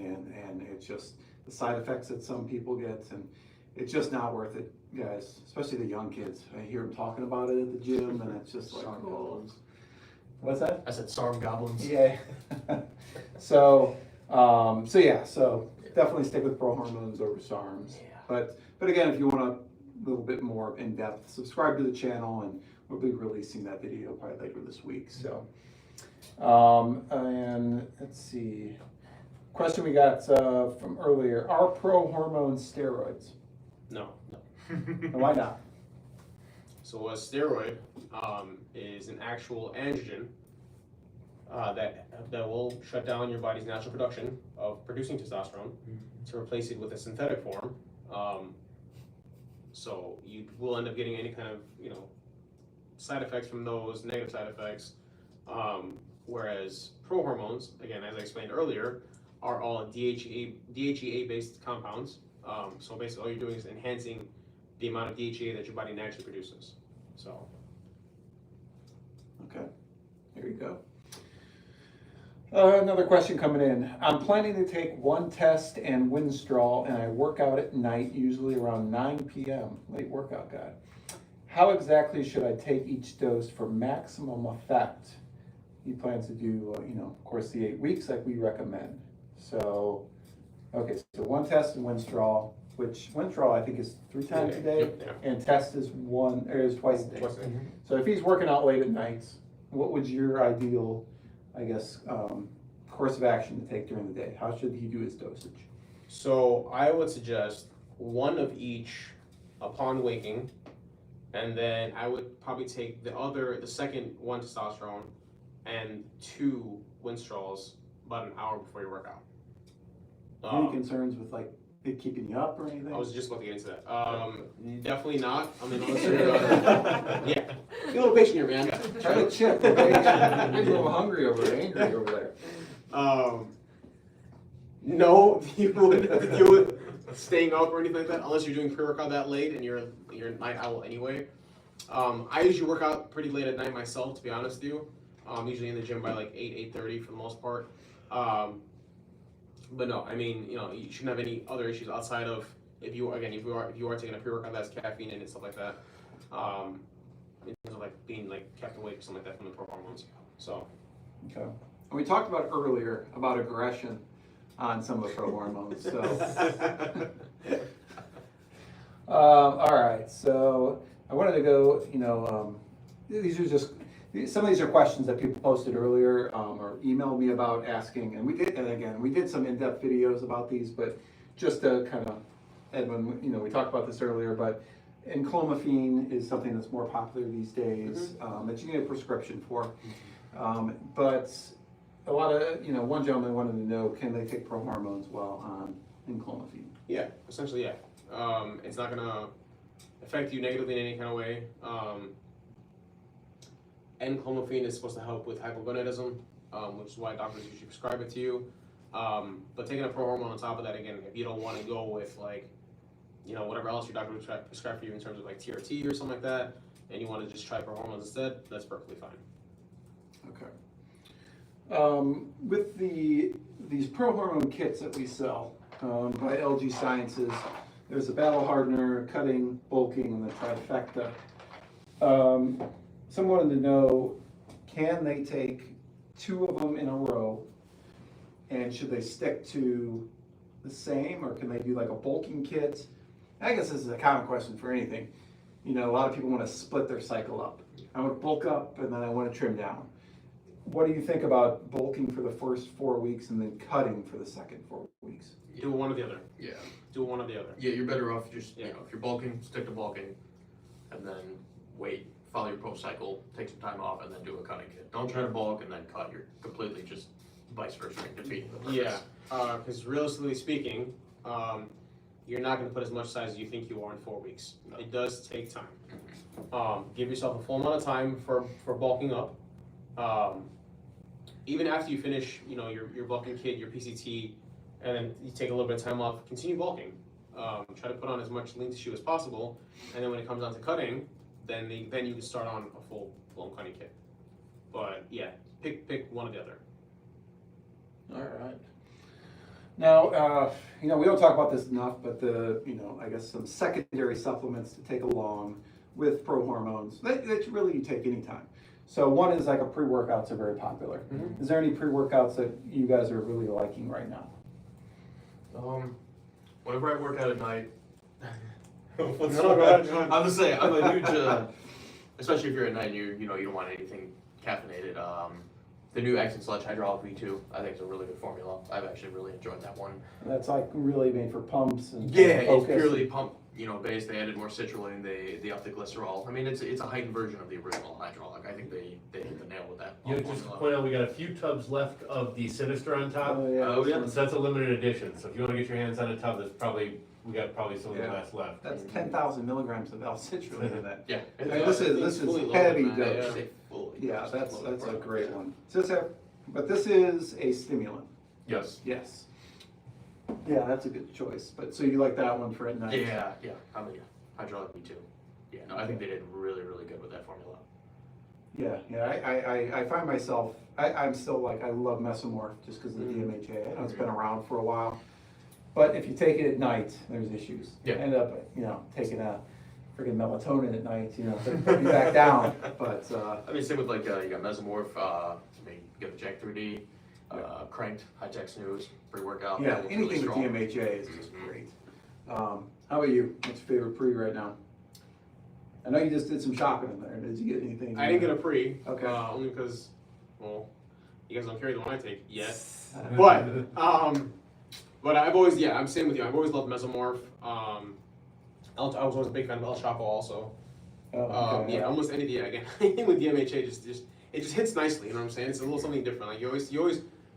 and it's just the side effects that some people get, and it's just not worth it, guys, especially the young kids. I hear them talking about it at the gym, and it's just like, SARM oh. goblins. What's that? I said SARM goblins. Yeah. So definitely stick with Prohormones over SARMs. Yeah. But again, if you want a little bit more in depth, subscribe to the channel, and we'll be releasing that video probably later this week. So, and let's see, question we got from earlier: are Prohormones steroids? No. And why not? So a steroid is an actual androgen that will shut down your body's natural production of producing testosterone to replace it with a synthetic form. So you will end up getting any kind of side effects from those, negative side effects. Whereas prohormones, again, as I explained earlier, are all DHEA-based compounds. So basically all you're doing is enhancing the amount of DHEA that your body naturally produces. So. Okay, here you go. Another question coming in. I'm planning to take one test and Winstrol, and I work out at night, usually around 9 p.m. Late workout guy. How exactly should I take each dose for maximum effect? He plans to do, of course, the 8 weeks like we recommend. So, okay, so one test and Winstrol, which Winstrol I think is 3 times a day, and test is twice a day. Twice a day. So if he's working out late at nights, what would your ideal, course of action to take during the day? How should he do his dosage? So I would suggest one of each upon waking, and then I would probably take the second one testosterone and 2 Winstrols about an hour before your workout. Any concerns with it keeping you up or anything? I was just about to get into that. Definitely not. I mean, unless you're, yeah. Be a little patient here, man. Try to chip. Okay? You're a little hungry over there, angry over there. No, you wouldn't have to deal with staying up or anything like that unless you're doing pre-workout that late and you're a night owl anyway. I usually work out pretty late at night myself, to be honest with you. I'm usually in the gym by like 8:30 for the most part. But no, I mean, you know, you shouldn't have any other issues outside of if you are taking a pre-workout that has caffeine in it and stuff like that. In terms of like being like kept awake or something like that from the prohormones. So. Okay. And we talked about earlier about aggression on some of the prohormones. So. All right. So I wanted to go. You know, these are just. Some of these are questions that people posted earlier or emailed me about asking, and we did some in-depth videos about these, but just to kind of, Edwin, you know, we talked about this earlier, but enclomiphene is something that's more popular these days that you need a prescription for. But a lot of, you know, one gentleman wanted to know, can they take prohormones while on enclomiphene? Yeah, essentially, yeah. It's not gonna affect you negatively in any kind of way. Enclomiphene is supposed to help with hypogonadism, which is why doctors usually prescribe it to you. But taking a prohormone on top of that, again, if you don't want to go with like, you know, whatever else your doctor would prescribe for you in terms of like TRT or something like that, and you want to just try prohormones instead, that's perfectly fine. Okay. With these prohormone kits that we sell by LG Sciences, there's a battle hardener, cutting, bulking, and the trifecta. Someone wanted to know, can they take 2 of them in a row, and should they stick to the same, or can they do like a bulking kit? I guess this is a common question for anything. You know, a lot of people want to split their cycle up. I want to bulk up and then I want to trim down. What do you think about bulking for the first 4 weeks and then cutting for the second 4 weeks? Do one or the other. Yeah. Do one or the other. Yeah, you're better off just, you know, if you're bulking, stick to bulking, and then wait, follow your pro cycle, take some time off, and then do a cutting kit. Don't try to bulk and then cut. You're completely just vice versa defeating the purpose. Yeah, because realistically speaking, you're not going to put as much size as you think you are in 4 weeks. No. It does take time. Give yourself a full amount of time for bulking up. Even after you finish, you know, your bulking kit, your PCT, and then you take a little bit of time off, continue bulking. Try to put on as much lean tissue as possible, and then when it comes down to cutting, then you can start on a full-blown cutting kit. But yeah, pick one or the other. All right. Now, you know, we don't talk about this enough, but I guess some secondary supplements to take along with prohormones that really you take anytime. So one is like a pre-workouts are very popular. Mm-hmm. Is there any pre-workouts that you guys are really liking right now? Whenever I work out at night, Go ahead. I'm just saying, I'm a huge, especially if you're at night and you don't want anything caffeinated. The new Action Sledge Hydraulic V2, I think it's a really good formula. I've actually really enjoyed that one. That's like really made for pumps and Yeah, focus. it's purely pump, based. They added more citrulline. They upped the glycerol. I mean, it's a heightened version of the original hydraulic. I think they hit the nail with that. You know, just to point out, we got a few tubs left of the Sinister on top. Oh, yeah. Oh, yeah. So that's a limited edition. So if you want to get your hands on a tub, we got some of the Yeah. last left. That's 10,000 milligrams of L-citrulline in that. Yeah. I mean, this is fully loaded, heavy man. dose. Yeah, that's a great one. But this is a stimulant. Yes. Yes. Yeah, that's a good choice. But so you like that one for at night? Yeah. Hydraulic V2. Yeah, no, I think they did really, really good with that formula. Yeah. I find myself, I'm still like, I love Mesomorph just because of the Mm-hmm. DMHA. I know it's been around for a while. But if you take it at night, there's issues. Yeah. End up, taking a freaking melatonin at night, to put you back down. But, I mean, same with like, you got Mesomorph, you got the Jack 3D, Cranked, Hightech Snooze, pre-workout. yeah, that one's anything really with strong. DMHA is just great. How about you? What's your favorite pre right now? I know you just did some shopping in there. Did you get anything? I didn't get a pre. Okay. Only because, well, you guys don't carry the one I take yet. But, But I've always, I'm same with you. I've always loved Mesomorph. I was always a big fan of El Chapo also. Almost anything. Again, anything with DMHA it just hits nicely. You know what I'm saying? It's a little something different. Like you always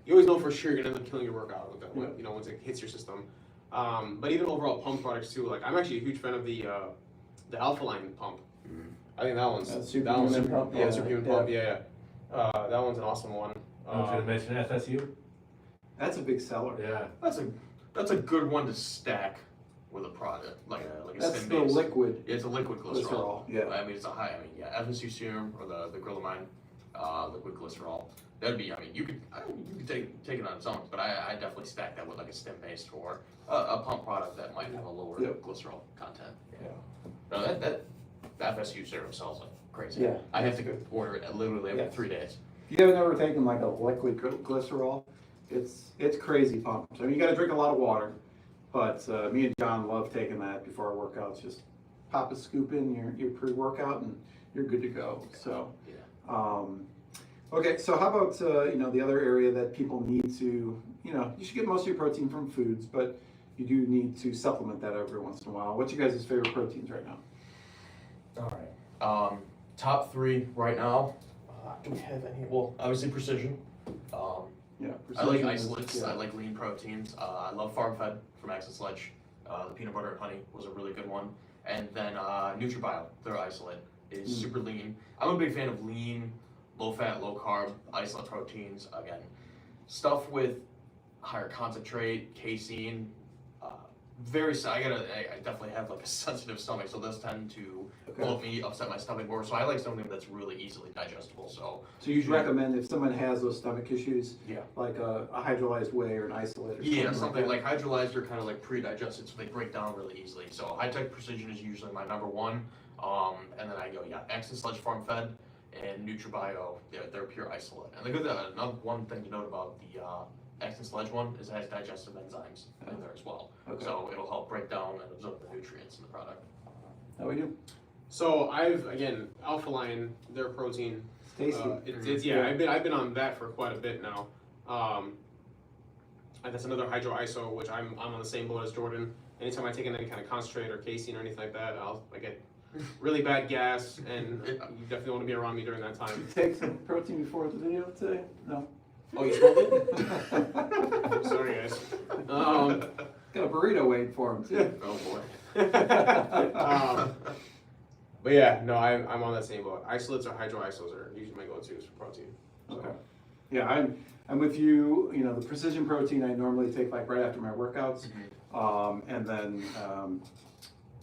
know for sure you're gonna end up killing your workout with that. Once it hits your system. But even overall pump products too. Like I'm actually a huge fan of the Alpha Line pump. I think that one's Superhuman pump. Yeah, Superhuman pump. Yeah. That one's an awesome one. I was going to mention FSU. That's a big seller. Yeah. That's a good one to stack. with a product like a That's stim the base. liquid It's a liquid glycerol. Yeah. I mean, it's a high. I mean, yeah, FSU serum or the Grillamine liquid glycerol. That'd be. I mean, you could take it on its own, but I definitely stack that with like a stim based or a pump product that might have a lower Yep. glycerol content. Yeah. No, that FSU serum sells like crazy. Yeah, I have that's to good. order it literally every Yes. 3 days. If you haven't ever taken like a liquid glycerol, it's crazy pumps. I mean, you got to drink a lot of water, but me and John love taking that before our workouts. Just pop a scoop in your pre-workout and you're good to go. So, okay. So how about the other area that people need to, you should get most of your protein from foods, but you do need to supplement that every once in a while. What's your guys' favorite proteins right now? All right. Top 3 right now. Do we have any? Well, obviously Precision. Yeah, I like Precision is- isolates. yeah. I like lean proteins. I love Farm Fed from Access Sledge. The peanut butter and honey was a really good one. And then NutriBio, their isolate is super lean. I'm a big fan of lean, low fat, low carb isolate proteins. Again, stuff with higher concentrate, casein. I definitely have like a sensitive stomach, so those tend to bloat me, upset my stomach more. So I like something that's really easily digestible. So you'd recommend if someone has those stomach issues, yeah. like a hydrolyzed whey or an isolate or Yeah, something that? like hydrolyzed or kind of like pre-digested, so they break down really easily. So Hightech Precision is usually my number one, and then I go Access Sledge Farm Fed and NutriBio. They're pure isolate. And the good another one thing to note about the Access Sledge one is it has digestive enzymes in there as well. Okay. So it'll help break down and absorb the nutrients in the product. How we do? So again, Alphaline, their protein. It's tasty. I've been on that for quite a bit now. And that's another hydro iso, which I'm on the same boat as Jordan. Anytime I take any kind of concentrate or casein or anything like that, I get really bad gas, and you definitely want to be around me during that time. Did you take some protein before the video today? No. Oh, you smelled it? Sorry, guys. Got a burrito waiting for him too. Oh boy. But yeah, no, I'm on that same boat. Isolates or hydro isos are usually my go-tos for protein. So. Okay. Yeah, I'm with you. The precision protein I normally take like right after my workouts, and then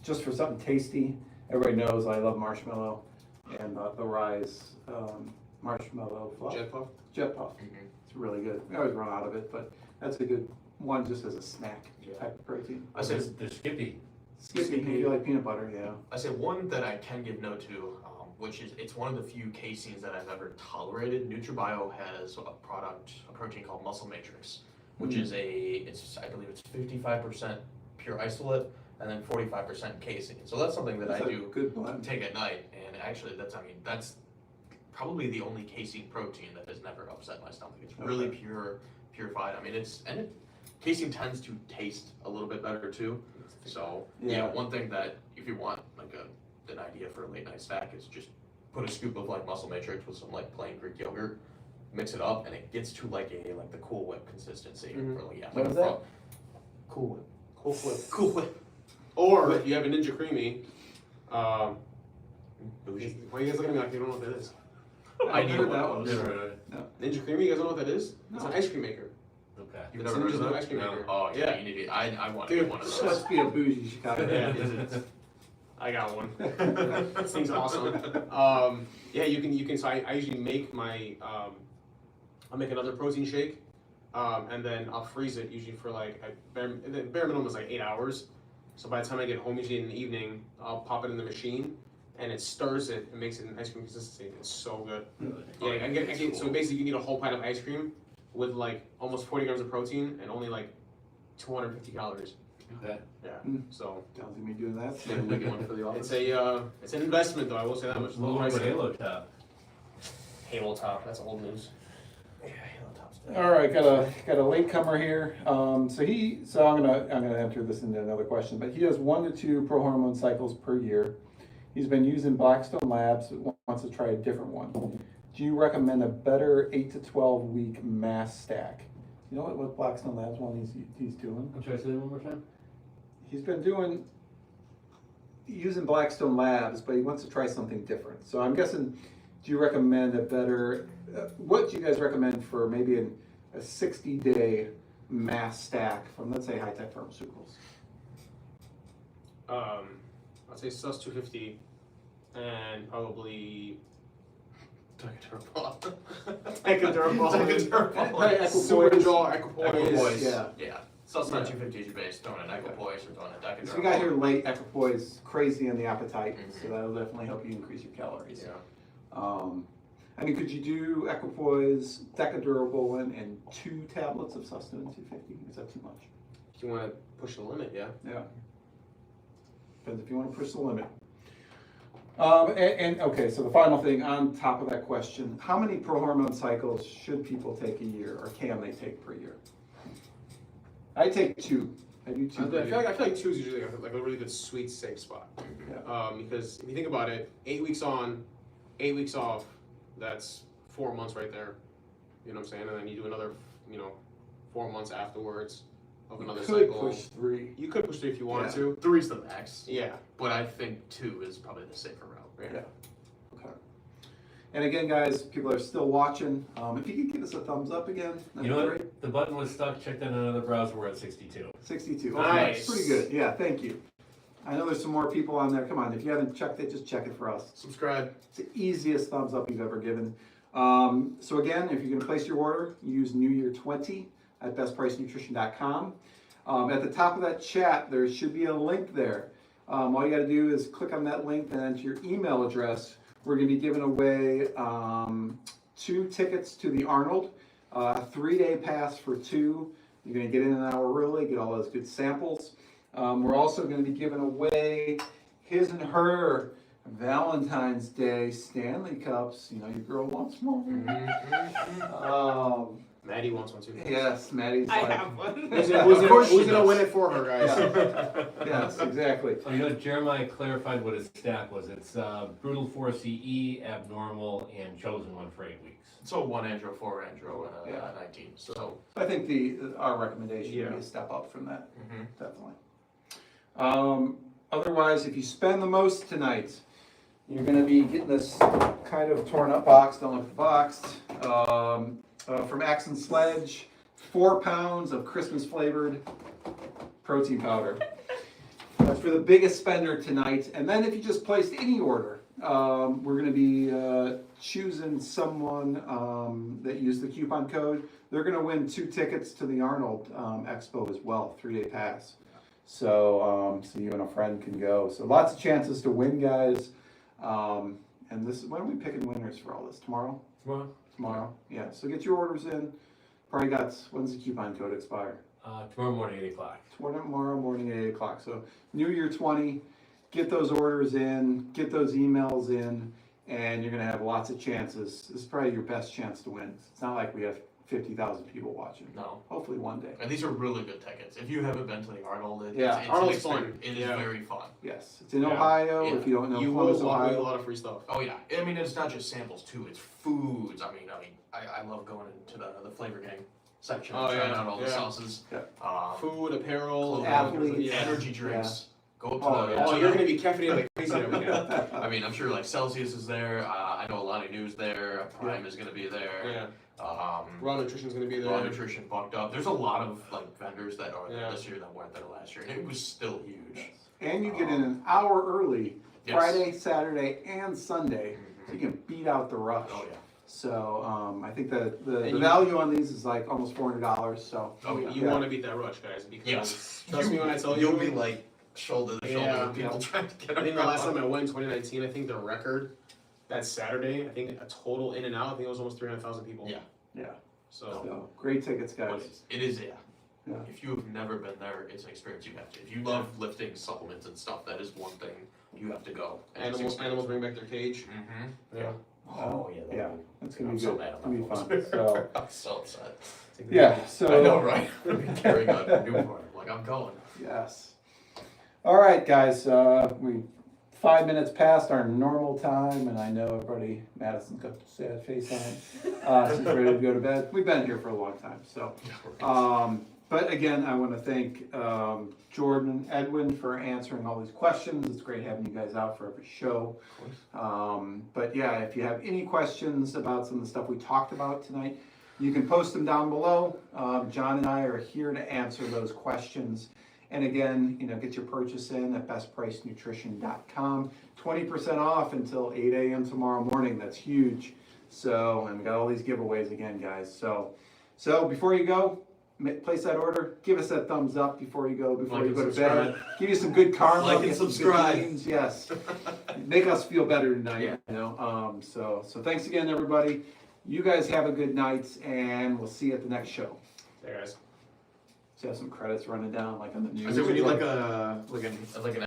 just for something tasty. Everybody knows I love marshmallow, and the Rise marshmallow fluff. Jet Puff. It's really good. We always run out of it, but that's a good one just as a snack type of protein. I said The Skippy. Skippy, if you like peanut butter, yeah. I said one that I can give no to, which is it's one of the few caseins that I've ever tolerated. NutriBio has a protein called Muscle Matrix, which is I believe it's 55% pure isolate and then 45% casein. So that's something that That's I a do good blend. take at night, and actually that's probably the only casein protein that has never upset my stomach. It's really purified. I mean, casein tends to taste a little bit better too. So yeah, one thing that if you want like an idea for a late night snack is just put a scoop of like Muscle Matrix with some like plain Greek yogurt, mix it up, and it gets to like the Cool Whip consistency. What is that? Cool Whip. Cool Whip. Or if you have a Ninja Creamy, Bougie. why are you guys looking at me like you don't know what that is? I need heard one that of one. those. Ninja Creamy, you guys don't know what that is? It's an ice cream maker. Okay. You've It's never heard Ninja's of new that? ice cream maker. Oh yeah, Yeah. you need it. I want to Dude, get one of This those. must be a bougie Chicago. Yeah. I got one. This thing's awesome. Yeah, you can. So I usually make I'll make another protein shake, and then I'll freeze it usually for like the bare minimum is like 8 hours. So by the time I get home, usually in the evening, I'll pop it in the machine, and it stirs it and makes it an ice cream consistency. It's so good. Yeah, I get so basically you need a whole pint of ice cream with like almost 40 grams of protein and only like 250 calories. Okay. Yeah. So Sounds like me doing that. Maybe we get one for the office. it's an investment though. I will say that much. A little bit of Halo Top. Halo Top. That's old news. Yeah, Halo Top's dead. All right, got a latecomer here. So I'm gonna enter this into another question, but he has 1 to 2 prohormone cycles per year. He's been using Blackstone Labs, but wants to try a different one. Do you recommend a better 8 to 12 week mass stack? You know what Blackstone Labs one he's doing? I'm sorry, say that one more time. He's been using Blackstone Labs, but he wants to try something different. So I'm guessing, do you recommend a better? What do you guys recommend for maybe a 60-day mass stack from, let's say, Hightech Pharmaceuticals? I'd say Sus 250, and probably Deca-Durable. Deca-Durable. Deca-Durable. Superdraw, Equipoise. Equipoise. Yeah. Yeah. Sustanon 250 is your base. Throwing an Equipoise or throwing a Deca-Durable. So we got here late, Equipoise, crazy on the appetite, Mhm. so that'll definitely help you increase your calories. Yeah. I mean, could you do Equipoise, Deca-Durable, and 2 tablets of Sustanon 250? Is that too much? If you want to push the limit, yeah. Yeah. Depends if you want to push the limit. Okay, so the final thing on top of that question, how many prohormone cycles should people take a year, or can they take per year? I take 2. I do 2 per I year. feel like 2 is usually like a really good sweet safe spot. Yeah. Because if you think about it, 8 weeks on, 8 weeks off, that's 4 months right there. You know what I'm saying? And then you do another, 4 months afterwards of another You could cycle. push 3. You could push 3 if you wanted Yeah. to. 3's the max. Yeah. But I think 2 is probably the safer route. Yeah. Okay. And again, guys, people are still watching. If you could give us a thumbs up again, that'd You know be what? great. The button was stuck. Checked in another browser. We're at 62. 62. Nice. Okay, that's pretty good. Yeah, thank you. I know there's some more people on there. Come on, if you haven't checked it, just check it for us. Subscribe. It's the easiest thumbs up you've ever given. So again, if you're going to place your order, use New Year 20 at BestPriceNutrition.com. At the top of that chat, there should be a link there. All you got to do is click on that link and enter your email address. We're going to be giving away 2 tickets to the Arnold, 3-day pass for 2. You're going to get in an hour early, get all those good samples. We're also going to be giving away his and her Valentine's Day Stanley Cups. You know, your girl wants more. Maddie wants one too. Yes, Maddie's I like, have one. Who's Of course she gonna does. win it for her, guys? yes, exactly. Oh, Jeremiah clarified what his stack was. It's Brutal 4CE, Abnormal, and Chosen One for 8 weeks. So 1 andro, 4 andro, and Yeah. 19. So I think our recommendation would be Yeah. a step up from that, mhm. definitely. Otherwise, if you spend the most tonight, you're going to be getting this kind of torn up box, don't look boxed, from Axe and Sledge, 4 pounds of Christmas flavored protein powder. That's for the biggest spender tonight. And then if you just placed any order, we're going to be choosing someone that used the coupon code. They're going to win 2 tickets to the Arnold Expo as well, 3-day pass. So you and a friend can go. So lots of chances to win, guys. And this, when are we picking winners for all this? Tomorrow? Tomorrow? Tomorrow. Yeah. So get your orders in. Probably got, when's the coupon code expire? Tomorrow morning, 8 o'clock. Tomorrow morning at 8 o'clock. So New Year 20, get those orders in, get those emails in, and you're going to have lots of chances. This is probably your best chance to win. It's not like we have 50,000 people watching. No. Hopefully one day. And these are really good tickets. If you haven't been to the Arnold, Yeah, it's Arnold's an fun. experience. It is Yeah. very fun. Yes. It's in Yeah. Ohio. Yeah. If you don't know You Columbus, will walk away with a Ohio. lot of free stuff. Oh yeah. I mean, it's not just samples too. It's foods. I mean, I love going into the flavor gang section and Oh, trying yeah. out all the Yeah. sauces. Yeah. Food, apparel, Clothing, Athletes. energy drinks. Go up to Oh, the. yeah. Oh, you're gonna be caffeinated like crazy every day. I mean, I'm sure like Celsius is there. I know Alani New's there. Prime is gonna be there. Yeah. Um, Raw Nutrition's gonna be there. Raw Nutrition fucked up. There's a lot of like vendors that are there Yeah. this year that weren't there last year, and it was still huge. And you get in an hour early, Yes. Friday, Saturday, and Sunday, so you can beat out the rush. Oh yeah. So I think that the And you- value on these is like almost $400. So Oh, yeah. You want to beat that rush, guys, because Yes. trust me when I tell you, You'll be like shoulder to shoulder Yeah. with people trying to get I think the around. last time I went, 2019, I think the record that Saturday, I think a total in and out, I think it was almost 300,000 people. Yeah. yeah, So so great tickets, But guys. it is, yeah. Yeah. If you have never been there, it's an experience you have to. If you love lifting supplements and stuff, that is one thing you have to go. animals bring back their cage. Mm-hmm. Yeah. Oh yeah. Yeah, it's gonna I'm be so good. mad It's gonna be about fun. those. So I'm so upset. yeah, I so know, right? I've been carrying a newborn. Like I'm going. yes. All right, guys. We 5 minutes past our normal time, and I know everybody. Madison's got a sad face on. She's ready to go to bed. We've been here for a long time, so. But again, I want to thank Jordan, Edwin for answering all these questions. It's great having you guys out for every show. But yeah, if you have any questions about some of the stuff we talked about tonight, you can post them down below. John and I are here to answer those questions. And again, get your purchase in at BestPriceNutrition.com. 20% off until 8 a.m. tomorrow morning. That's huge. So, and we got all these giveaways again, guys. So before you go, place that order. Give us that thumbs up before you go. Before you go to bed. Give you some good karma. Like and get some good subscribe. genes. Yes. Make us feel better tonight. Yeah. So thanks again, everybody. You guys have a good night, and we'll see you at the next show. There, guys. So have some credits running down like on the news. I think we need like an